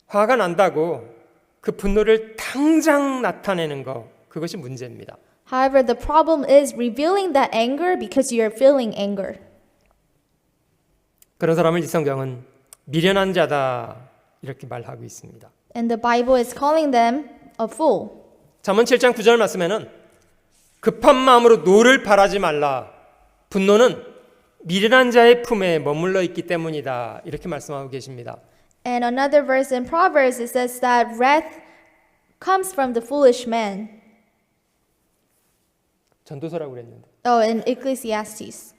화가 난다고 그 분노를 당장 나타내는 거, 그것이 문제입니다. However, the problem is revealing that anger because you're feeling anger. 그런 사람을 이 성경은 미련한 자다 이렇게 말하고 있습니다. And the Bible is calling them a fool. 잠언 7장 9절 말씀에는 급한 마음으로 노를 바라지 말라. 분노는 미련한 자의 품에 머물러 있기 때문이다. 이렇게 말씀하고 계십니다. And another verse in Proverbs, it says that wrath comes from the foolish man. 전도서라고 그랬는데. Oh, in Ecclesiastes.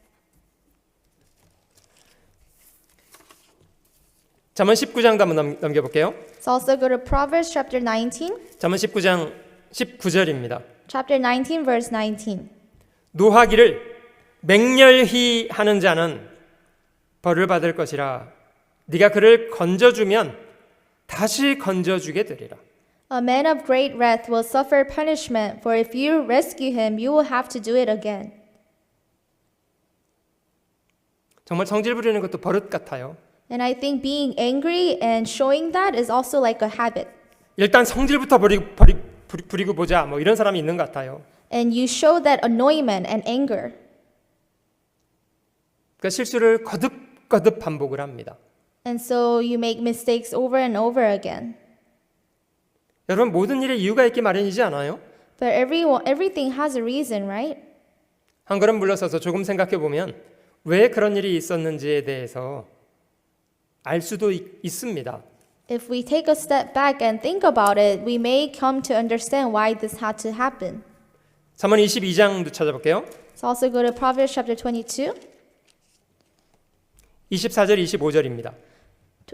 잠언 19장도 한번 넘겨볼게요. Let's also go to Proverbs chapter 19. 잠언 19장 19절입니다. Chapter 19, verse 19. 노하기를 맹렬히 하는 자는 벌을 받을 것이라. 네가 그를 건져주면 다시 건져주게 되리라. A man of great wrath will suffer punishment, for if you rescue him, you will have to do it again. 정말 성질 부리는 것도 버릇 같아요. And I think being angry and showing that is also like a habit. 일단 성질부터 부리고 보자 뭐 이런 사람이 있는 것 같아요. And you show that annoyment and anger. 그러니까 실수를 거듭 반복을 합니다. And so you make mistakes over and over again. 여러분 모든 일에 이유가 있기 마련이지 않아요? But everything has a reason, right? 한 걸음 물러서서 조금 생각해 보면 왜 그런 일이 있었는지에 대해서 알 수도 있습니다. If we take a step back and think about it, we may come to understand why this had to happen. 잠언 22장도 찾아볼게요. Let's also go to Proverbs chapter 22, 24절 25절입니다.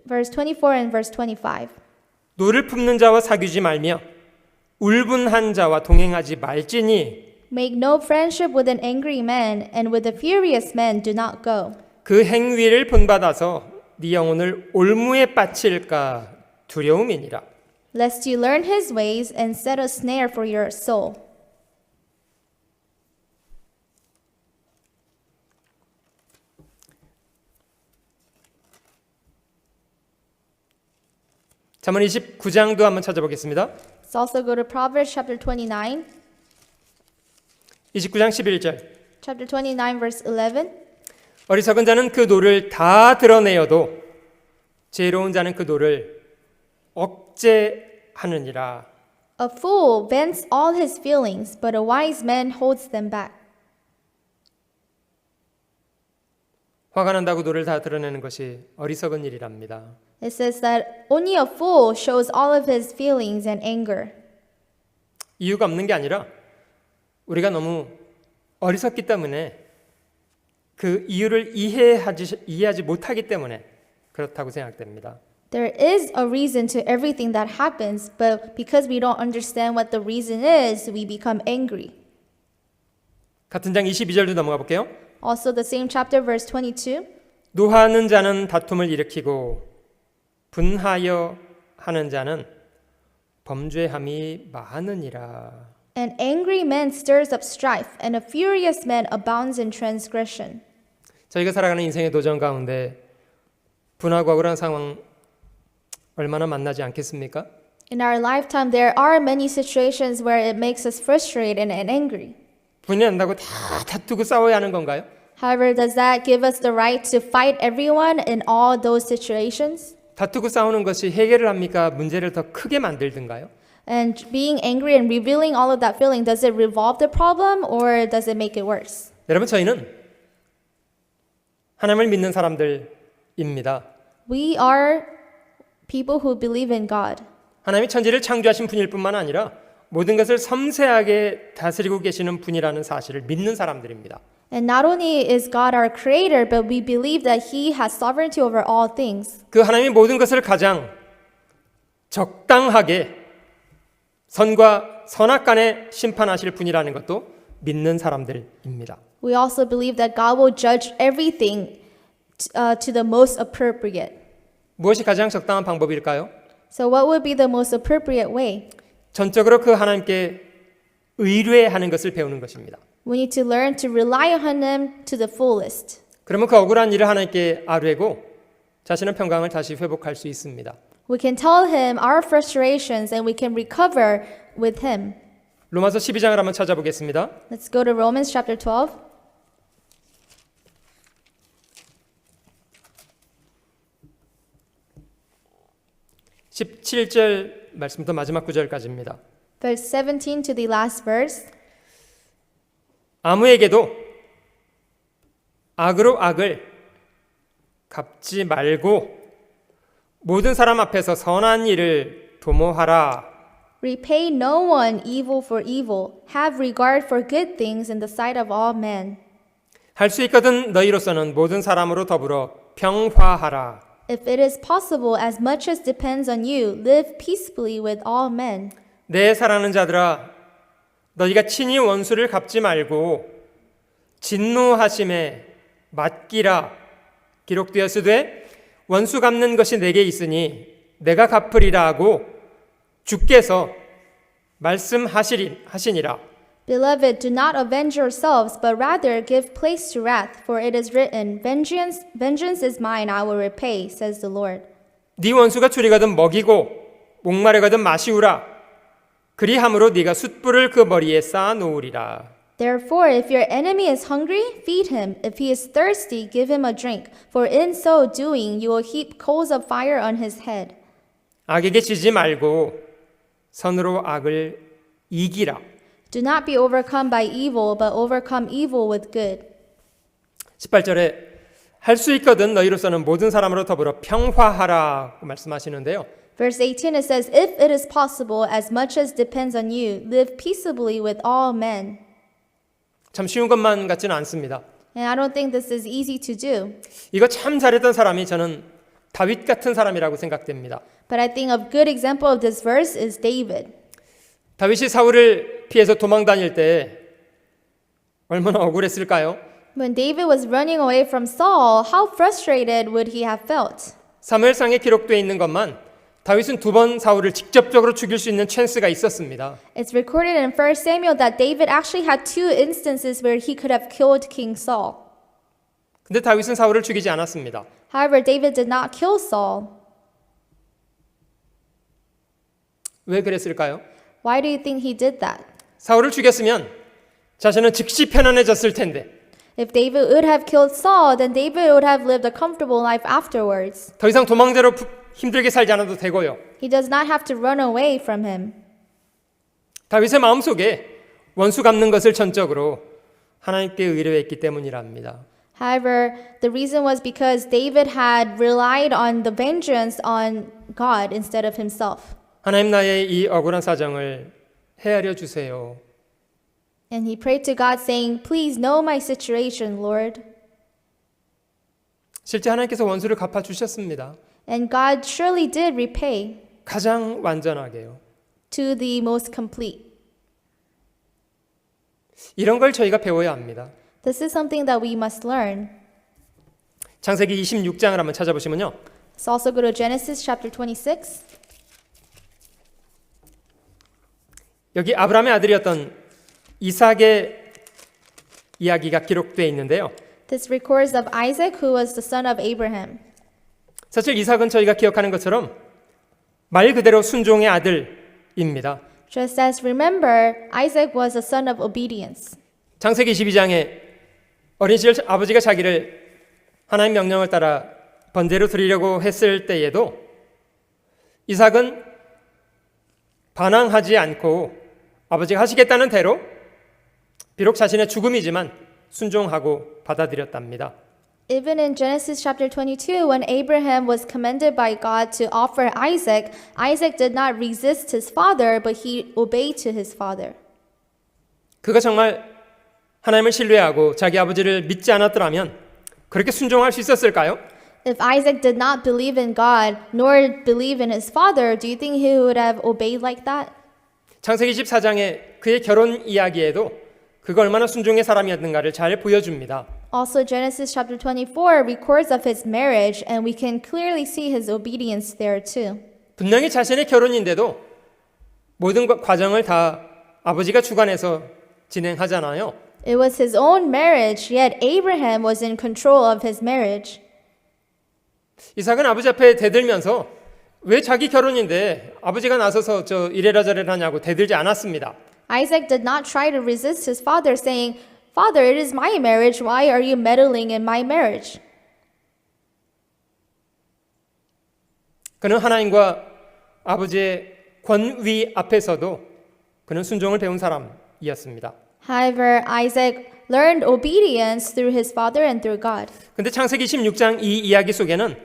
verse 24 and verse 25. 노를 품는 자와 사귀지 말며 울분한 자와 동행하지 말지니 Make no friendship with an angry man, and with a furious man do not go. 그 행위를 본받아서 네 영혼을 올무에 빠칠까 두려움이니라. Lest you learn his ways and set a snare for your soul. 잠언 29장도 한번 찾아보겠습니다. Let's also go to Proverbs chapter 29, 29장 11절. chapter 29, verse 11. 어리석은 자는 그 노를 다 드러내어도 지혜로운 자는 그 노를 억제하느니라. A fool vents all his feelings, but a wise man holds them back. 화가 난다고 노를 다 드러내는 것이 어리석은 일이랍니다. It says that only a fool shows all of his feelings and anger. 이유가 없는 게 아니라 우리가 너무 어리석기 때문에 그 이유를 이해하지 못하기 때문에 그렇다고 생각됩니다. There is a reason to everything that happens, but because we don't understand what the reason is, we become angry. 같은 장 22절도 넘어가 볼게요. Also, the same chapter, verse 22. 노하는 자는 다툼을 일으키고 분하여 하는 자는 범죄함이 많으니라. An angry man stirs up strife, and a furious man abounds in transgression. 저희가 살아가는 인생의 도전 가운데 분하고 억울한 상황 얼마나 만나지 않겠습니까? In our lifetime, there are many situations where it makes us frustrated and angry. 분이 난다고 다 다투고 싸워야 하는 건가요? However, does that give us the right to fight everyone in all those situations? 다투고 싸우는 것이 해결을 합니까? 문제를 더 크게 만들든가요? And being angry and revealing all of that feeling, does it resolve the problem or does it make it worse? 여러분 저희는 하나님을 믿는 사람들입니다. We are people who believe in God. 하나님이 천지를 창조하신 분일 뿐만 아니라 모든 것을 섬세하게 다스리고 계시는 분이라는 사실을 믿는 사람들입니다. And not only is God our creator, but we believe that He has sovereignty over all things. 그 하나님이 모든 것을 가장 적당하게 선과 선악간에 심판하실 분이라는 것도 믿는 사람들입니다. We also believe that God will judge everything to the most appropriate. 무엇이 가장 적당한 방법일까요? So what would be the most appropriate way? 전적으로 그 하나님께 의뢰하는 것을 배우는 것입니다. We need to learn to rely on Him to the fullest. 그러면 그 억울한 일을 하나님께 아뢰고 자신의 평강을 다시 회복할 수 있습니다. We can tell Him our frustrations and we can recover with Him. 로마서 12장을 한번 찾아보겠습니다. Let's go to Romans chapter 12. (17절) 말씀부터 마지막 구절까지입니다. Verse 17 to the last verse. 아무에게도 악으로 악을 갚지 말고 모든 사람 앞에서 선한 일을 도모하라. Repay no one evil for evil. Have regard for good things in the sight of all men. 할 수 있거든 너희로서는 모든 사람으로 더불어 평화하라. If it is possible, as much as depends on you, live peaceably with all men. 내 사랑하는 자들아, 너희가 친히 원수를 갚지 말고 진노하심에 맡기라. 기록되었으되 원수 갚는 것이 내게 있으니 내가 갚으리라 하고 주께서 말씀하시니라. Beloved, do not avenge yourselves, but rather give place to wrath, for it is written, Vengeance is mine, I will repay, says the Lord. 네 원수가 줄이거든 먹이고 목마르거든 마시우라. 그리함으로 네가 숯불을 그 머리에 쌓아 놓으리라. Therefore, if your enemy is hungry, feed him. If he is thirsty, give him a drink. For in so doing, you will heap coals of fire on his head. 악에게 지지 말고 선으로 악을 이기라. Do not be overcome by evil, but overcome evil with good. 18절에 할 수 있거든 너희로서는 모든 사람으로 더불어 평화하라 말씀하시는데요. Verse 18 it says, If it is possible, as much as depends on you, live peaceably with all men. 참 쉬운 것만 같지는 않습니다. And I don't think this is easy to do. 이거 참 잘했던 사람이 저는 다윗 같은 사람이라고 생각됩니다. But I think a good example of this verse is David. 다윗이 사울을 피해서 도망 다닐 때 얼마나 억울했을까요? When David was running away from Saul, how frustrated would he have felt? 사무엘상에 기록되어 있는 것만 다윗은 2번 사울을 직접적으로 죽일 수 있는 찬스가 있었습니다. It's recorded in 1 Samuel that David actually had 2 instances where he could have killed King Saul. 근데 다윗은 사울을 죽이지 않았습니다. However, David did not kill Saul. 왜 그랬을까요? Why do you think he did that? 사울을 죽였으면 자신은 즉시 편안해졌을 텐데 If David would have killed Saul, then David would have lived a comfortable life afterwards. 더 이상 도망자로 힘들게 살지 않아도 되고요. He does not have to run away from him. 다윗의 마음속에 원수 갚는 것을 전적으로 하나님께 의뢰했기 때문이랍니다. However, the reason was because David had relied on the vengeance on God instead of himself. 하나님 나의 이 억울한 사정을 헤아려 주세요. And he prayed to God saying, Please know my situation, Lord. 실제 하나님께서 원수를 갚아 주셨습니다. And God surely did repay 가장 완전하게요. to the most complete. 이런 걸 저희가 배워야 합니다. This is something that we must learn. 창세기 26장을 한번 찾아보시면요. Let's also go to Genesis chapter 26. 여기 아브라함의 아들이었던 이삭의 이야기가 기록되어 있는데요. This records of Isaac, who was the son of Abraham. 사실 이삭은 저희가 기억하는 것처럼 말 그대로 순종의 아들입니다. Just as remember, Isaac was a son of obedience. 창세기 22장에 어린 시절 아버지가 자기를 하나님 명령을 따라 번제로 드리려고 했을 때에도 이삭은 반항하지 않고 아버지가 하시겠다는 대로 비록 자신의 죽음이지만 순종하고 받아들였답니다. Even in Genesis chapter 22, when Abraham was commanded by God to offer Isaac, Isaac did not resist his father, but he obeyed to his father. 그가 정말 하나님을 신뢰하고 자기 아버지를 믿지 않았더라면 그렇게 순종할 수 있었을까요? If Isaac did not believe in God, nor believe in his father, do you think he would have obeyed like that? 창세기 24장에 그의 결혼 이야기에도 그가 얼마나 순종의 사람이었는가를 잘 보여줍니다. Also, Genesis chapter 24 records of his marriage, and we can clearly see his obedience there too. 분명히 자신의 결혼인데도 모든 과정을 다 아버지가 주관해서 진행하잖아요. It was his own marriage, yet Abraham was in control of his marriage. 이삭은 아버지 앞에 대들면서 왜 자기 결혼인데 아버지가 나서서 저 이래라 저래라 하냐고 대들지 않았습니다. Isaac did not try to resist his father, saying, Father, it is my marriage. Why are you meddling in my marriage? 그는 하나님과 아버지의 권위 앞에서도 그는 순종을 배운 사람이었습니다. However, Isaac learned obedience through his father and through God. 근데 창세기 16장 이 이야기 속에는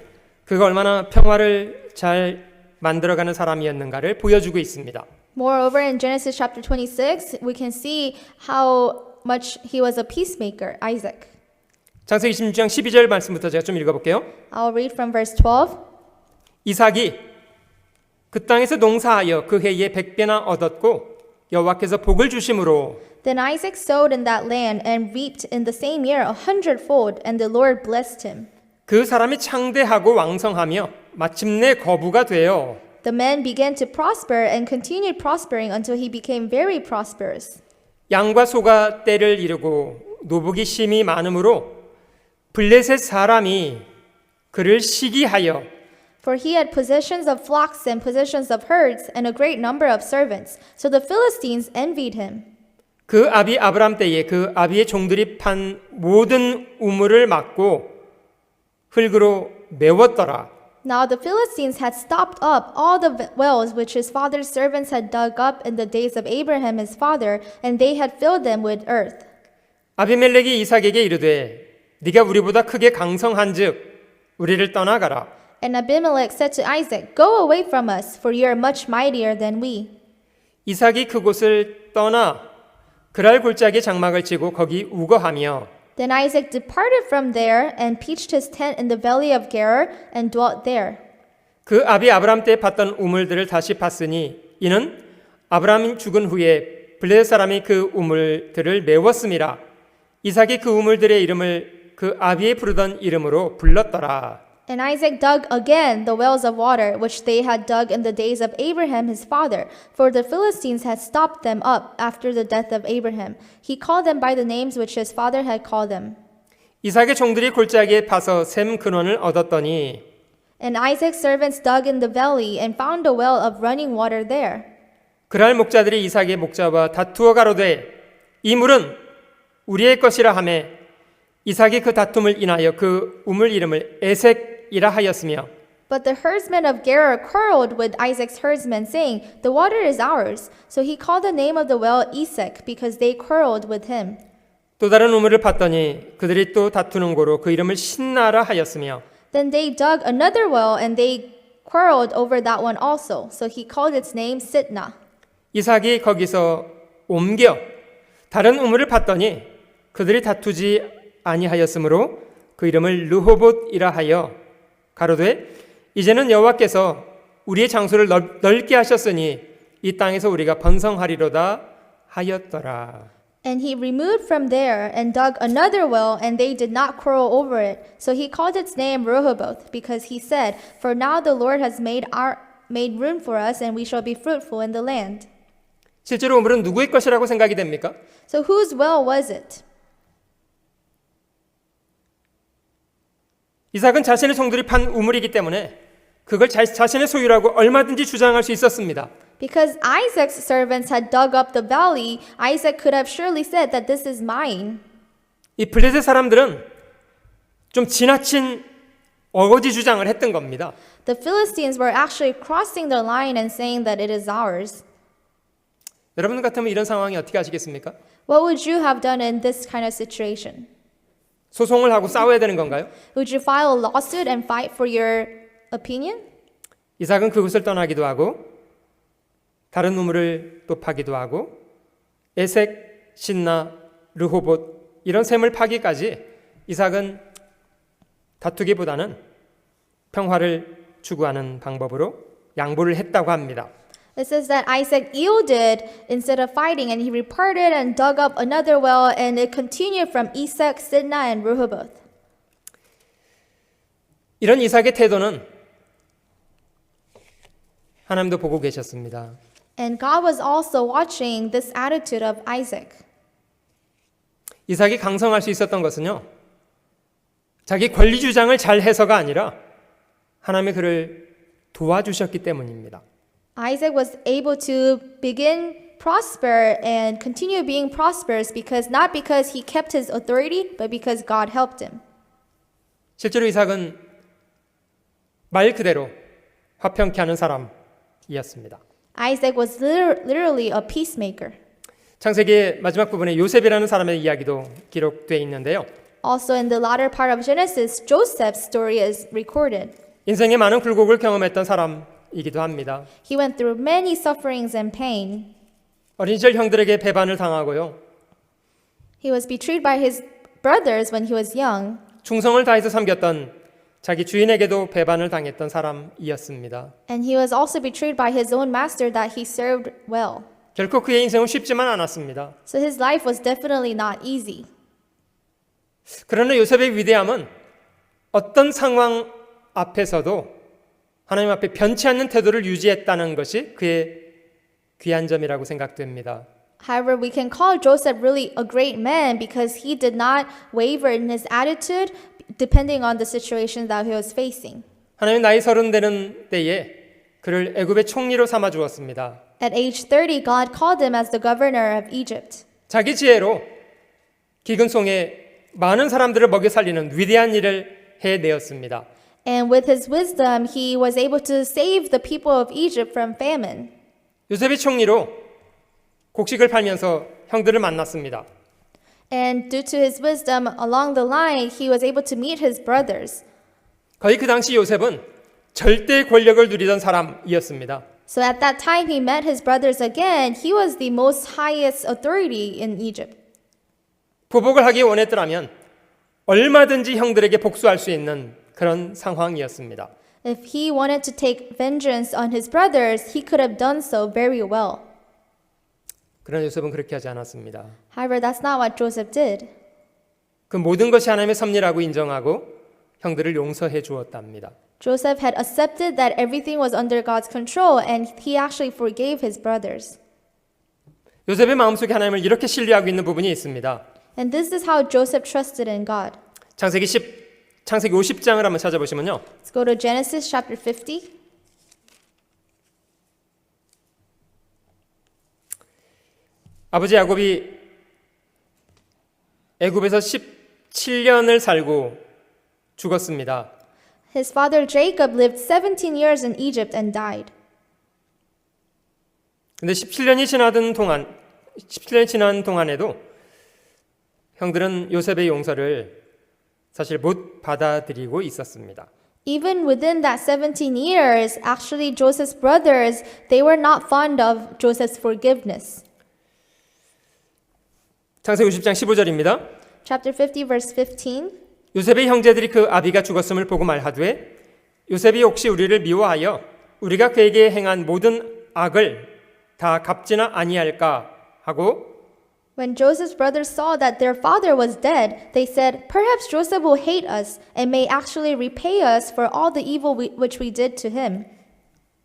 그가 얼마나 평화를 잘 만들어가는 사람이었는가를 보여주고 있습니다. Moreover, in Genesis chapter 26, we can see how much he was a peacemaker, Isaac. 창세기 16장 12절 말씀부터 제가 좀 읽어볼게요. I'll read from verse 12. 이삭이 그 땅에서 농사하여 그 해에 100배나 얻었고 여호와께서 복을 주심으로 Then Isaac sowed in that land and reaped in the same year 100-fold, and the Lord blessed him. 그 사람이 창대하고 왕성하며 마침내 거부가 되어 The man began to prosper and continued prospering until he became very prosperous. 양과 소가 때를 이루고 노복이 심히 많으므로 블레셋 사람이 그를 시기하여 For he had possessions of flocks and possessions of herds and a great number of servants. So the Philistines envied him. 그 아비 아브람 때에 그 아비의 종들이 판 모든 우물을 막고 흙으로 메웠더라. Now the Philistines had stopped up all the wells which his father's servants had dug up in the days of Abraham his father, and they had filled them with earth. 아비멜렉이 이삭에게 이르되 네가 우리보다 크게 강성한즉 우리를 떠나가라. And Abimelech said to Isaac, Go away from us, for you are much mightier than we. 이삭이 그곳을 떠나 그랄 골짜기에 장막을 치고 거기 우거하며 Then Isaac departed from there and pitched his tent in the valley of Gerar and dwelt there. 그 아비 아브람 때 봤던 우물들을 다시 봤으니 이는 아브람이 죽은 후에 블레셋 사람이 그 우물들을 메웠음이라. 이삭이 그 우물들의 이름을 그 아비의 부르던 이름으로 불렀더라. And Isaac dug again the wells of water which they had dug in the days of Abraham his father, for the Philistines had stopped them up after the death of Abraham. He called them by the names which his father had called them. 이삭의 종들이 골짜기에 파서 샘 근원을 얻었더니 And Isaac's servants dug in the valley and found a well of running water there. 그랄 목자들이 이삭의 목자와 다투어 가로되 이 물은 우리의 것이라 하매 이삭이 그 다툼을 인하여 그 우물 이름을 에색이라 하였으며 But the herdsmen of Gerar quarreled with Isaac's herdsmen, saying, The water is ours. So he called the name of the well Esek, because they quarreled with him. 또 다른 우물을 팠더니 그들이 또 다투는 고로 그 이름을 신나라 하였으며 Then they dug another well, and they quarreled over that one also. So he called its name Sitnah. 이삭이 거기서 옮겨 다른 우물을 팠더니 그들이 다투지 아니하였으므로 그 이름을 르호봇이라 하여 가로되 이제는 여호와께서 우리의 장소를 넓게 하셨으니 이 땅에서 우리가 번성하리로다 하였더라. And he removed from there and dug another well, and they did not quarrel over it. So he called its name Rehoboth, because he said, For now the Lord has made room for us, and we shall be fruitful in the land. 실제로 우물은 누구의 것이라고 생각이 됩니까? So whose well was it? 이삭은 자신의 종들이 판 우물이기 때문에 그걸 자신의 소유라고 얼마든지 주장할 수 있었습니다. Because Isaac's servants had dug up the valley, Isaac could have surely said that this is mine. 이 블레셋 사람들은 좀 지나친 어거지 주장을 했던 겁니다. The Philistines were actually crossing the line and saying that it is ours. 여러분 같으면 이런 상황이 어떻게 하시겠습니까? What would you have done in this kind of situation? 소송을 하고 싸워야 되는 건가요? Would you file a lawsuit and fight for your opinion? 이삭은 그곳을 떠나기도 하고 다른 우물을 또 파기도 하고 에색, 신나, 르호봇 이런 샘을 파기까지 이삭은 다투기보다는 평화를 추구하는 방법으로 양보를 했다고 합니다. It says that Isaac yielded instead of fighting, and he reparted and dug up another well, and it continued from Esek, Sitnah, and Rehoboth. 이런 이삭의 태도는 하나님도 보고 계셨습니다. And God was also watching this attitude of Isaac. 이삭이 강성할 수 있었던 것은요, 자기 권리 주장을 잘 해서가 아니라 하나님이 그를 도와주셨기 때문입니다. Isaac was able to begin prosper and continue being prosperous not because he kept his authority, but because God helped him. 실제로 이삭은 말 그대로 화평케 하는 사람이었습니다. Isaac was literally a peacemaker. 창세기의 마지막 부분에 요셉이라는 사람의 이야기도 기록되어 있는데요. Also in the latter part of Genesis, Joseph's story is recorded. 인생의 많은 굴곡을 경험했던 사람이기도 합니다. He went through many sufferings and pain. 어린 시절 형들에게 배반을 당하고요. He was betrayed by his brothers when he was young. 충성을 다해서 섬겼던 자기 주인에게도 배반을 당했던 사람이었습니다. And he was also betrayed by his own master that he served well. 결코 그의 인생은 쉽지만 않았습니다. So his life was definitely not easy. 그러나 요셉의 위대함은 어떤 상황 앞에서도 하나님 앞에 변치 않는 태도를 유지했다는 것이 그의 귀한 점이라고 생각됩니다. However, we can call Joseph really a great man because he did not waver in his attitude depending on the situation that he was facing. 하나님 나이 30 되는 때에 그를 애굽의 총리로 삼아 주었습니다. At age 30, God called him as the governor of Egypt. 자기 지혜로 기근송에 많은 사람들을 먹여 살리는 위대한 일을 해내었습니다. And with his wisdom, he was able to save the people of Egypt from famine. 요셉이 총리로 곡식을 팔면서 형들을 만났습니다. And due to his wisdom along the line, he was able to meet his brothers. 거의 그 당시 요셉은 절대 권력을 누리던 사람이었습니다. So at that time he met his brothers again, he was the most highest authority in Egypt. 보복을 하기 원했더라면 얼마든지 형들에게 복수할 수 있는 그런 상황이었습니다. If he wanted to take vengeance on his brothers, he could have done so very well. 그러나 요셉은 그렇게 하지 않았습니다. However, that's not what Joseph did. 그 모든 것이 하나님의 섭리라고 인정하고 형들을 용서해 주었답니다. Joseph had accepted that everything was under God's control, and he actually forgave his brothers. 요셉의 마음속에 하나님을 이렇게 신뢰하고 있는 부분이 있습니다. And this is how Joseph trusted in God. 창세기 50장을 한번 찾아보시면요. Let's go to Genesis chapter 50. 아버지 야곱이 애굽에서 17년을 살고 죽었습니다. His father Jacob lived 17 years in Egypt and died. 근데 17년이 지난 동안에도 형들은 요셉의 용서를 사실 못 받아들이고 있었습니다. Even within that 17 years, actually Joseph's brothers, they were not fond of Joseph's forgiveness. 창세기 50장 15절입니다. Chapter 50 verse 15. 요셉의 형제들이 그 아비가 죽었음을 보고 말하되 요셉이 혹시 우리를 미워하여 우리가 그에게 행한 모든 악을 다 갚지나 아니할까 하고 When Joseph's brothers saw that their father was dead, they said, "Perhaps Joseph will hate us and may actually repay us for all the evil which we did to him."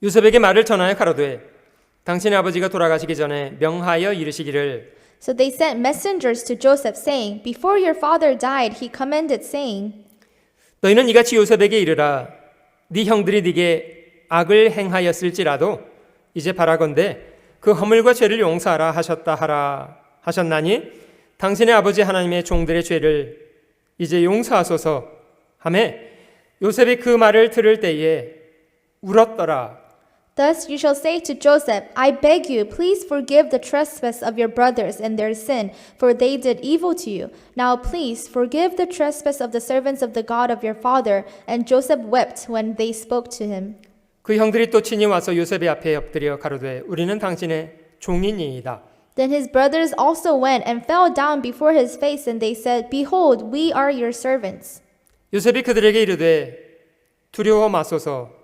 요셉에게 말을 전하여 가로되 당신의 아버지가 돌아가시기 전에 명하여 이르시기를 So they sent messengers to Joseph, saying, "Before your father died, he commanded, saying, 너희는 이같이 요셉에게 이르라 네 형들이 네게 악을 행하였을지라도 이제 바라건대 그 허물과 죄를 용서하라 하셨다 하라 하셨나니 당신의 아버지 하나님의 종들의 죄를 이제 용서하소서 하매 요셉이 그 말을 들을 때에 울었더라. Thus you shall say to Joseph, I beg you, please forgive the trespass of your brothers and their sin, for they did evil to you. Now please forgive the trespass of the servants of the God of your father. And Joseph wept when they spoke to him. 그 형들이 또 친히 와서 요셉의 앞에 엎드려 가로되 우리는 당신의 종이니이다. Then his brothers also went and fell down before his face, and they said, Behold, we are your servants. 요셉이 그들에게 이르되 두려워 마소서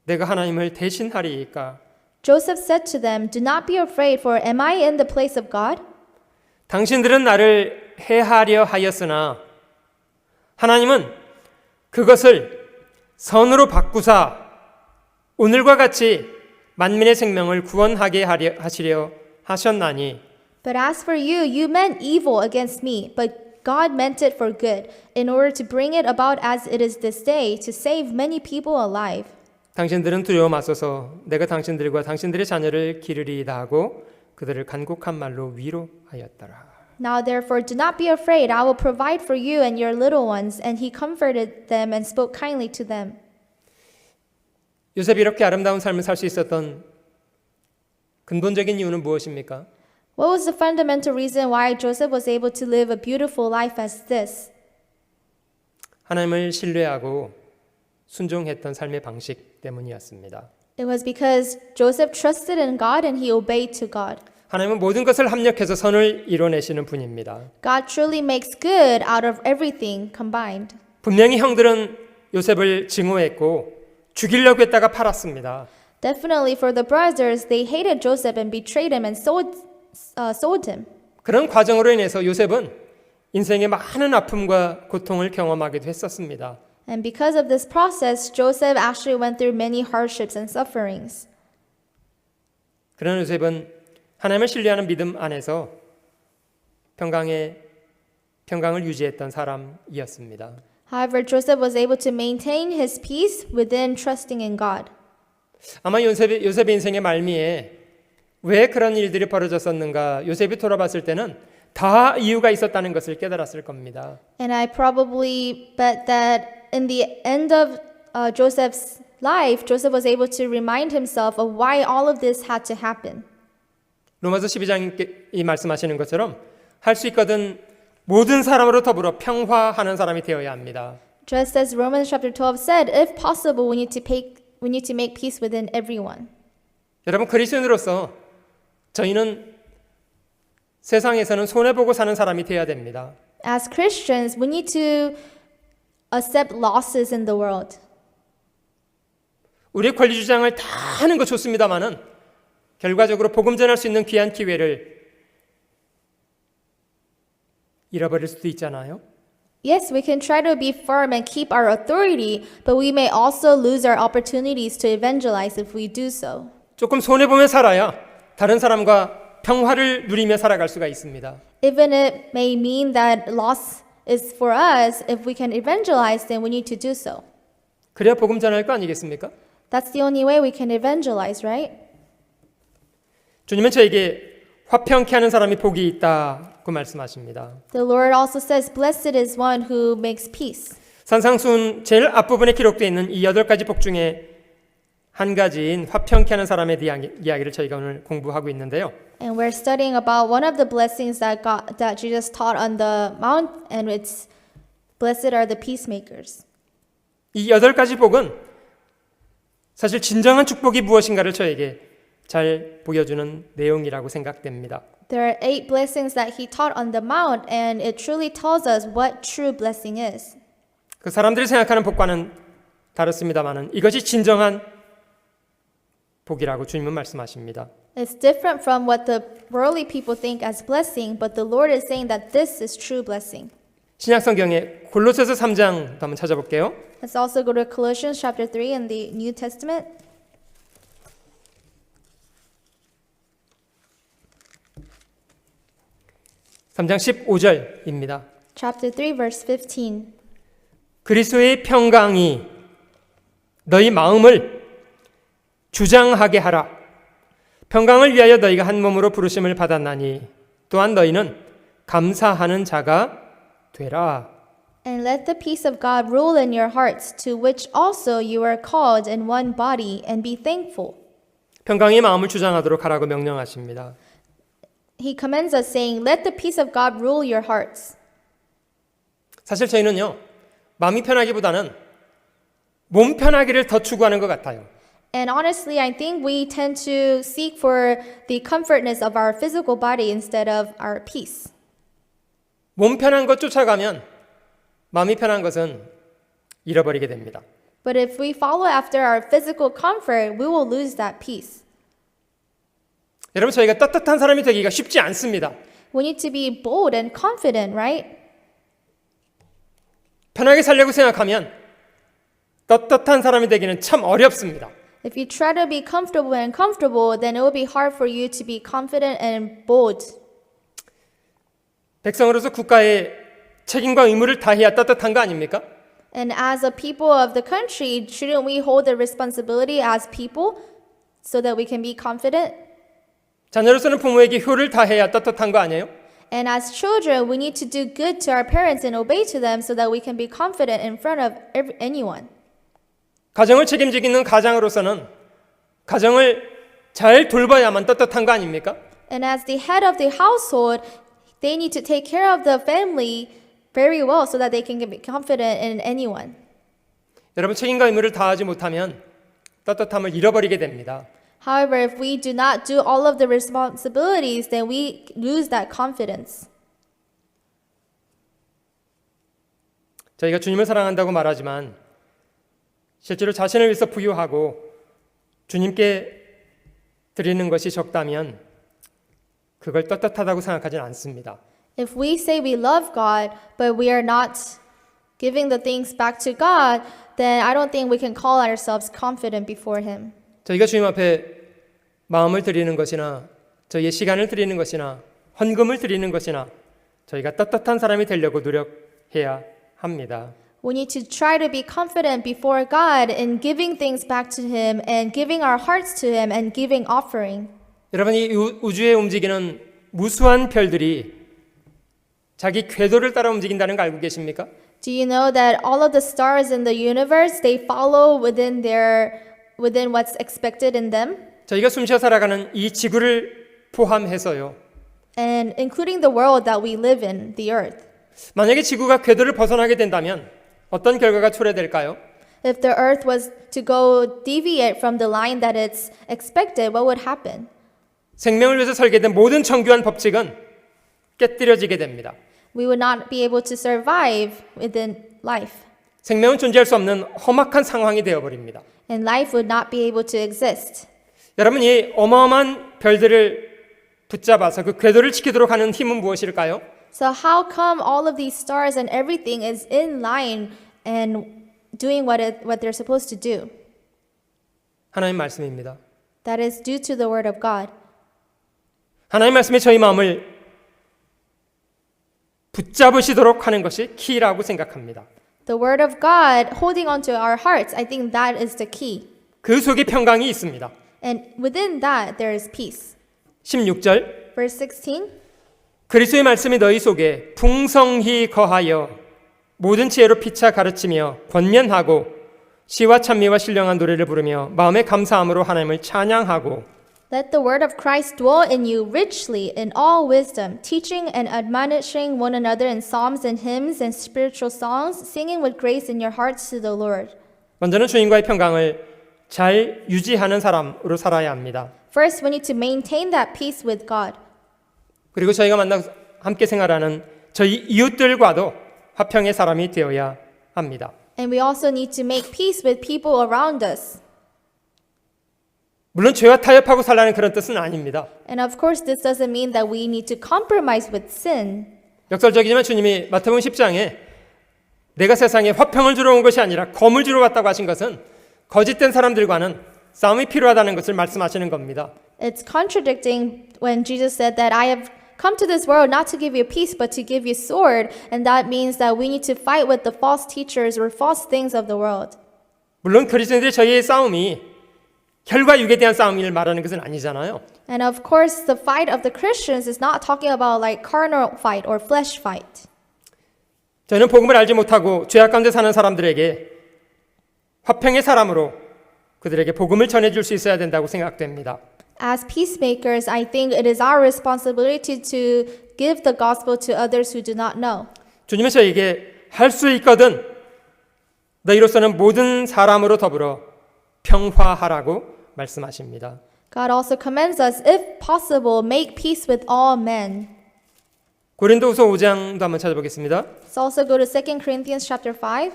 내가 하나님을 대신하리이까. Joseph said to them, Do not be afraid, for am I in the place of God? 당신들은 나를 해하려 하였으나 하나님은 그것을 선으로 바꾸사 오늘과 같이 만민의 생명을 구원하게 하시려 하셨나니. But as for you, you meant evil against me, but God meant it for good, in order to bring it about as it is this day, to save many people alive. 당신들은 두려워 마소서 내가 당신들과 당신들의 자녀를 기르리이다 하고 그들을 간곡한 말로 위로하였더라. Now therefore do not be afraid, I will provide for you and your little ones. And he comforted them and spoke kindly to them. 요셉이 이렇게 아름다운 삶을 살 수 있었던 근본적인 이유는 무엇입니까? What was the fundamental reason why Joseph was able to live a beautiful life as this? 하나님을 신뢰하고 순종했던 삶의 방식 때문이었습니다. It was because Joseph trusted in God and he obeyed to God. 하나님은 모든 것을 합력해서 선을 이뤄내시는 분입니다. God truly makes good out of everything combined. 분명히 형들은 요셉을 증오했고 죽이려고 했다가 팔았습니다. Definitely for the brothers, they hated Joseph and betrayed him and sold him. 그런 과정으로 인해서 요셉은 인생의 많은 아픔과 고통을 경험하기도 했었습니다. And because of this process, Joseph actually went through many hardships and sufferings. 그러나 요셉은 하나님을 신뢰하는 믿음 안에서 평강을 유지했던 사람이었습니다. However, Joseph was able to maintain his peace within trusting in God. 아마 요셉의 인생의 말미에 왜 그런 일들이 벌어졌었는가 요셉이 돌아봤을 때는 다 이유가 있었다는 것을 깨달았을 겁니다. And I probably bet that in the end of Joseph's life, Joseph was able to remind himself of why all of this had to happen. 로마서 12장이 말씀하시는 것처럼 할 수 있거든 모든 사람으로 더불어 평화하는 사람이 되어야 합니다. Just as Romans chapter 12 said, if possible, we need to make peace within everyone. 여러분 그리스도인으로서 저희는 세상에서는 손해보고 사는 사람이 되어야 됩니다. As Christians, we need to accept losses in the world. 우리의 권리 주장을 다 하는 거 좋습니다만은 결과적으로 복음 전할 수 있는 귀한 기회를 잃어버릴 수도 있잖아요. Yes, we can try to be firm and keep our authority, but we may also lose our opportunities to evangelize if we do so. 조금 손해보며 살아야 다른 사람과 평화를 누리며 살아갈 수가 있습니다. Even it may mean that loss is for us, if we can evangelize, then we need to do so. 그래야 복음 전할 거 아니겠습니까? That's the only way we can evangelize, right? 주님은 저에게 화평케 하는 사람이 복이 있다고 말씀하십니다. The Lord also says, blessed is one who makes peace. 산상순 제일 앞부분에 기록되어 있는 이 8가지 복 중에 한 가지인 화평케 하는 사람에 대한 이야기를 저희가 오늘 공부하고 있는데요. And we're studying about one of the blessings that Jesus taught on the mount, and it's blessed are the peacemakers. 이 8가지 복은 사실 진정한 축복이 무엇인가를 저에게 잘 보여주는 내용이라고 생각됩니다. There are 8 blessings that he taught on the mount, and it truly tells us what true blessing is. 그 사람들이 생각하는 복과는 다릅니다만은 이것이 진정한 복이라고 주님은 말씀하십니다. It's different from what the worldly people think as blessing, but the Lord is saying that this is true blessing. 신약 성경의 골로새서 3장도 한번 찾아볼게요. Let's also go to Colossians chapter 3 in the New Testament. (3장 15절입니다) Chapter 3 verse 15. 그리스도의 평강이 너희 마음을 주장하게 하라. 평강을 위하여 너희가 한 몸으로 부르심을 받았나니 또한 너희는 감사하는 자가 되라. And let the peace of God rule in your hearts, to which also you are called in one body, and be thankful. 평강의 마음을 주장하도록 하라고 명령하십니다. He commends us saying, let the peace of God rule your hearts. 사실 저희는요, 마음이 편하기보다는 몸 편하기를 더 추구하는 것 같아요. And honestly, I think we tend to seek for the comfortness of our physical body instead of our peace. 몸 편한 것 쫓아가면 마음이 편한 것은 잃어버리게 됩니다. But if we follow after our physical comfort, we will lose that peace. 여러분, 저희가 떳떳한 사람이 되기가 쉽지 않습니다. We need to be bold and confident, right? 편하게 살려고 생각하면 떳떳한 사람이 되기는 참 어렵습니다. If you try to be comfortable and comfortable, then it will be hard for you to be confident and bold. 백성으로서 국가의 책임과 의무를 다해야 떳떳한 거 아닙니까? And as a people of the country, shouldn't we hold the responsibility as people so that we can be confident? 자녀로서는 부모에게 효를 다해야 떳떳한 거 아니에요? And as children, we need to do good to our parents and obey to them so that we can be confident in front of anyone. 가정을 책임지고 있는 가장으로서는 가정을 잘 돌봐야만 떳떳한 거 아닙니까? And as the head of the household, they need to take care of the family very well so that they can be confident in anyone. 여러분, 책임과 의무를 다하지 못하면 떳떳함을 잃어버리게 됩니다. However, if we do not do all of the responsibilities, then we lose that confidence. 저희가 주님을 사랑한다고 말하지만 실제로 자신을 위해서 부유하고 주님께 드리는 것이 적다면 그걸 떳떳하다고 생각하지는 않습니다. If we say we love God, but we are not giving the things back to God, then I don't think we can call ourselves confident before Him. 저희가 주님 앞에 마음을 드리는 것이나 저희의 시간을 드리는 것이나 헌금을 드리는 것이나 저희가 떳떳한 사람이 되려고 노력해야 합니다. We need to try to be confident before God in giving things back to Him and giving our hearts to Him and giving offering. 여러분, 이 우주에 움직이는 무수한 별들이 자기 궤도를 따라 움직인다는 거 알고 계십니까? Do you know that all of the stars in the universe, they follow within what's expected in them? 저희가 숨쉬어 살아가는 이 지구를 포함해서요. And including the world that we live in, the earth. 만약에 지구가 궤도를 벗어나게 된다면 어떤 결과가 초래될까요? If the earth was to go deviate from the line that it's expected, what would happen? 생명을 위해서 설계된 모든 정교한 법칙은 깨뜨려지게 됩니다. We would not be able to survive within life. 생명은 존재할 수 없는 험악한 상황이 되어버립니다. And life would not be able to exist. 여러분, 이 어마어마한 별들을 붙잡아서 그 궤도를 지키도록 하는 힘은 무엇일까요? So how come all of these stars and everything is in line and doing what they're supposed to do? 하나님 말씀입니다. That is due to the word of God. 하나님 말씀이 저희 마음을 붙잡으시도록 하는 것이 키라고 생각합니다. The word of God holding on to our hearts, I think that is the key. 그 속에 평강이 있습니다. And within that, there is peace. 16절 Verse 16. 그리스도의 말씀이 너희 속에 풍성히 거하여 모든 지혜로 피차 가르치며 권면하고 시와 찬미와 신령한 노래를 부르며 마음의 감사함으로 하나님을 찬양하고 Let the word of Christ dwell in you richly in all wisdom, teaching and admonishing one another in psalms and hymns and spiritual songs, singing with grace in your hearts to the Lord. 먼저는 주님과의 평강을 잘 유지하는 사람으로 살아야 합니다. First, we need to maintain that peace with God. 그리고 저희가 만나서 함께 생활하는 저희 이웃들과도 화평의 사람이 되어야 합니다. And we also need to make peace with people around us. 물론 죄와 타협하고 살라는 그런 뜻은 아닙니다. And of course, this doesn't mean that we need to compromise with sin. 역설적이지만 주님이 마태복음 10장에 내가 세상에 화평을 주러 온 것이 아니라 검을 주러 왔다고 하신 것은 거짓된 사람들과는 싸움이 필요하다는 것을 말씀하시는 겁니다. It's contradicting when Jesus said that I have come to this world not to give you peace but to give you sword, and that means that we need to fight with the false teachers or false things of the world. 물론 그리스도인들의 저희의 싸움이 혈과 육에 대한 싸움을 말하는 것은 아니잖아요. And of course, the fight of the Christians is not talking about like carnal fight or flesh fight. 저희는 복음을 알지 못하고 죄악 가운데 사는 사람들에게 화평의 사람으로 그들에게 복음을 전해줄 수 있어야 된다고 생각됩니다. As peacemakers, I think it is our responsibility to give the gospel to others who do not know. 주님은 저에게 할 수 있거든 너희로서는 모든 사람으로 더불어 평화하라고 말씀하십니다. God also commands us, if possible, make peace with all men. 고린도후서 5장도 한번 찾아보겠습니다. Let's also go to 2 Corinthians chapter 5.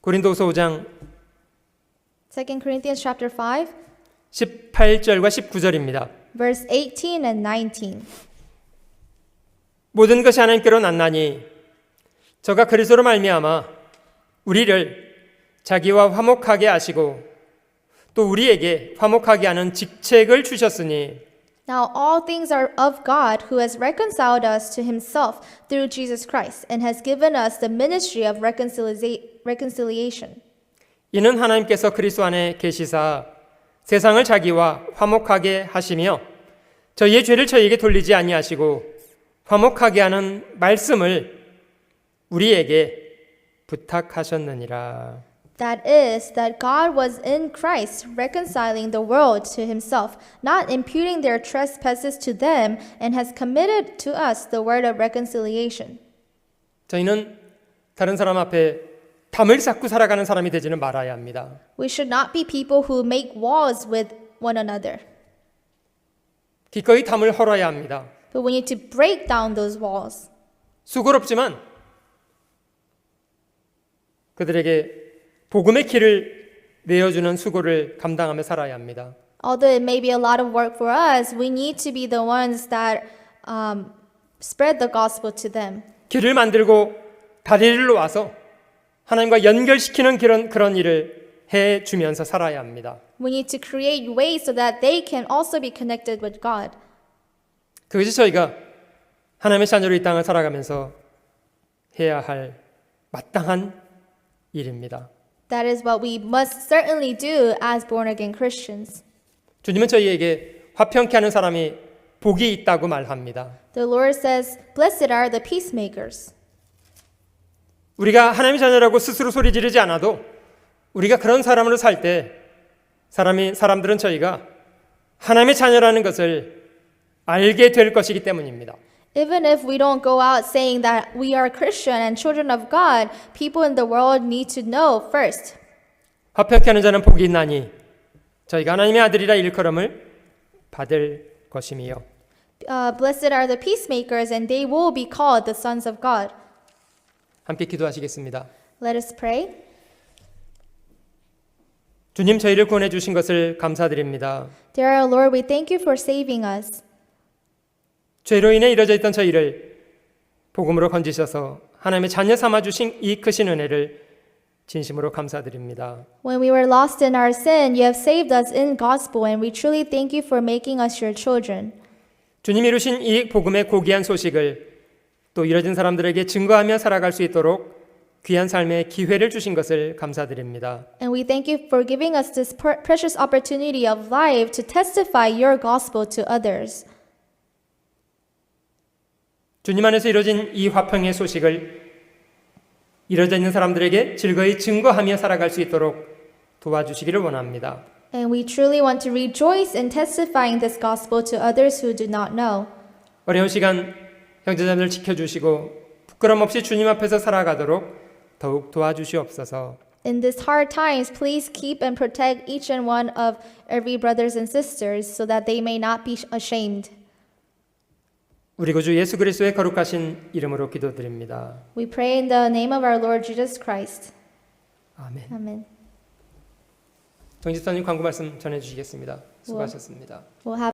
고린도후서 5장 2 Corinthians chapter 5, 18절과 19절입니다. verse 18 and 19. 모든 것이 하나님께로 났나니 저가 그리스도로 말미암아 우리를 자기와 화목하게 하시고 또 우리에게 화목하게 하는 직책을 주셨으니 Now all things are of God, who has reconciled us to himself through Jesus Christ, and has given us the ministry of reconciliation. 이는 하나님께서 그리스도 안에 계시사 세상을 자기와 화목하게 하시며 저희의 죄를 저희에게 돌리지 아니하시고 화목하게 하는 말씀을 우리에게 부탁하셨느니라. That is, that God was in Christ reconciling the world to himself, not imputing their trespasses to them, and has committed to us the word of reconciliation. 저희는 다른 사람 앞에 담을 쌓고 살아가는 사람이 되지는 말아야 합니다. We should not be people who make walls with one another, 기꺼이 담을 헐어야 합니다. but we need to break down those walls. 수고롭지만 그들에게 복음의 길을 내어주는 수고를 감당하며 살아야 합니다. Although it may be a lot of work for us, we need to be the ones that spread the gospel to them. 길을 만들고 다리를 놓아서 하나님과 연결시키는 그런 일을 해주면서 살아야 합니다. We need to create ways so that they can also be connected with God. 그것이 저희가 하나님의 자녀로 이 땅을 살아가면서 해야 할 마땅한 일입니다. That is what we must certainly do as born-again Christians. 주님은 저희에게 화평케 하는 사람이 복이 있다고 말합니다. The Lord says, "Blessed are the peacemakers." 우리가 하나님의 자녀라고 스스로 소리 지르지 않아도 우리가 그런 사람으로 살 때 사람들은 저희가 하나님의 자녀라는 것을 알게 될 것이기 때문입니다. Even if we don't go out saying that we are Christian and children of God, people in the world need to know first. 화평케 하는 자는 복이 있나니 저희가 하나님의 아들이라 일컬음을 받을 것임이요. Blessed are the peacemakers, and they will be called the sons of God. 함께 기도하시겠습니다. Let us pray. 주님, 저희를 구원해 주신 것을 감사드립니다. Dear Lord, we thank you for saving us. 죄로 인해 이뤄져 있던 저희를 복음으로 건지셔서 하나님의 자녀 삼아 주신 이 크신 은혜를 진심으로 감사드립니다. When we were lost in our sin, you have saved us in gospel, and we truly thank you for making us your children. 주님 이루신 이 복음의 고귀한 소식을 또 이뤄진 사람들에게 증거하며 살아갈 수 있도록 귀한 삶의 기회를 주신 것을 감사드립니다. And we thank you for giving us this precious opportunity of life to testify your gospel to others. 주님 안에서 이루어진 이 화평의 소식을 이뤄져 있는 사람들에게 즐거이 증거하며 살아갈 수 있도록 도와주시기를 원합니다. And we truly want to rejoice in testifying this gospel to others who do not know. 어려운 시간 형제자매를 지켜주시고 부끄럼 없이 주님 앞에서 살아가도록 더욱 도와주시옵소서. In these hard times, please keep and protect each and one of every brothers and sisters so that they may not be ashamed. 우리 구주 예수 그리스도의 거룩하신 이름으로 기도드립니다. We pray in the name of our Lord Jesus Christ. 아멘. Amen. 정집사님 광고 말씀 전해주시겠습니다. 수고하셨습니다. We'll have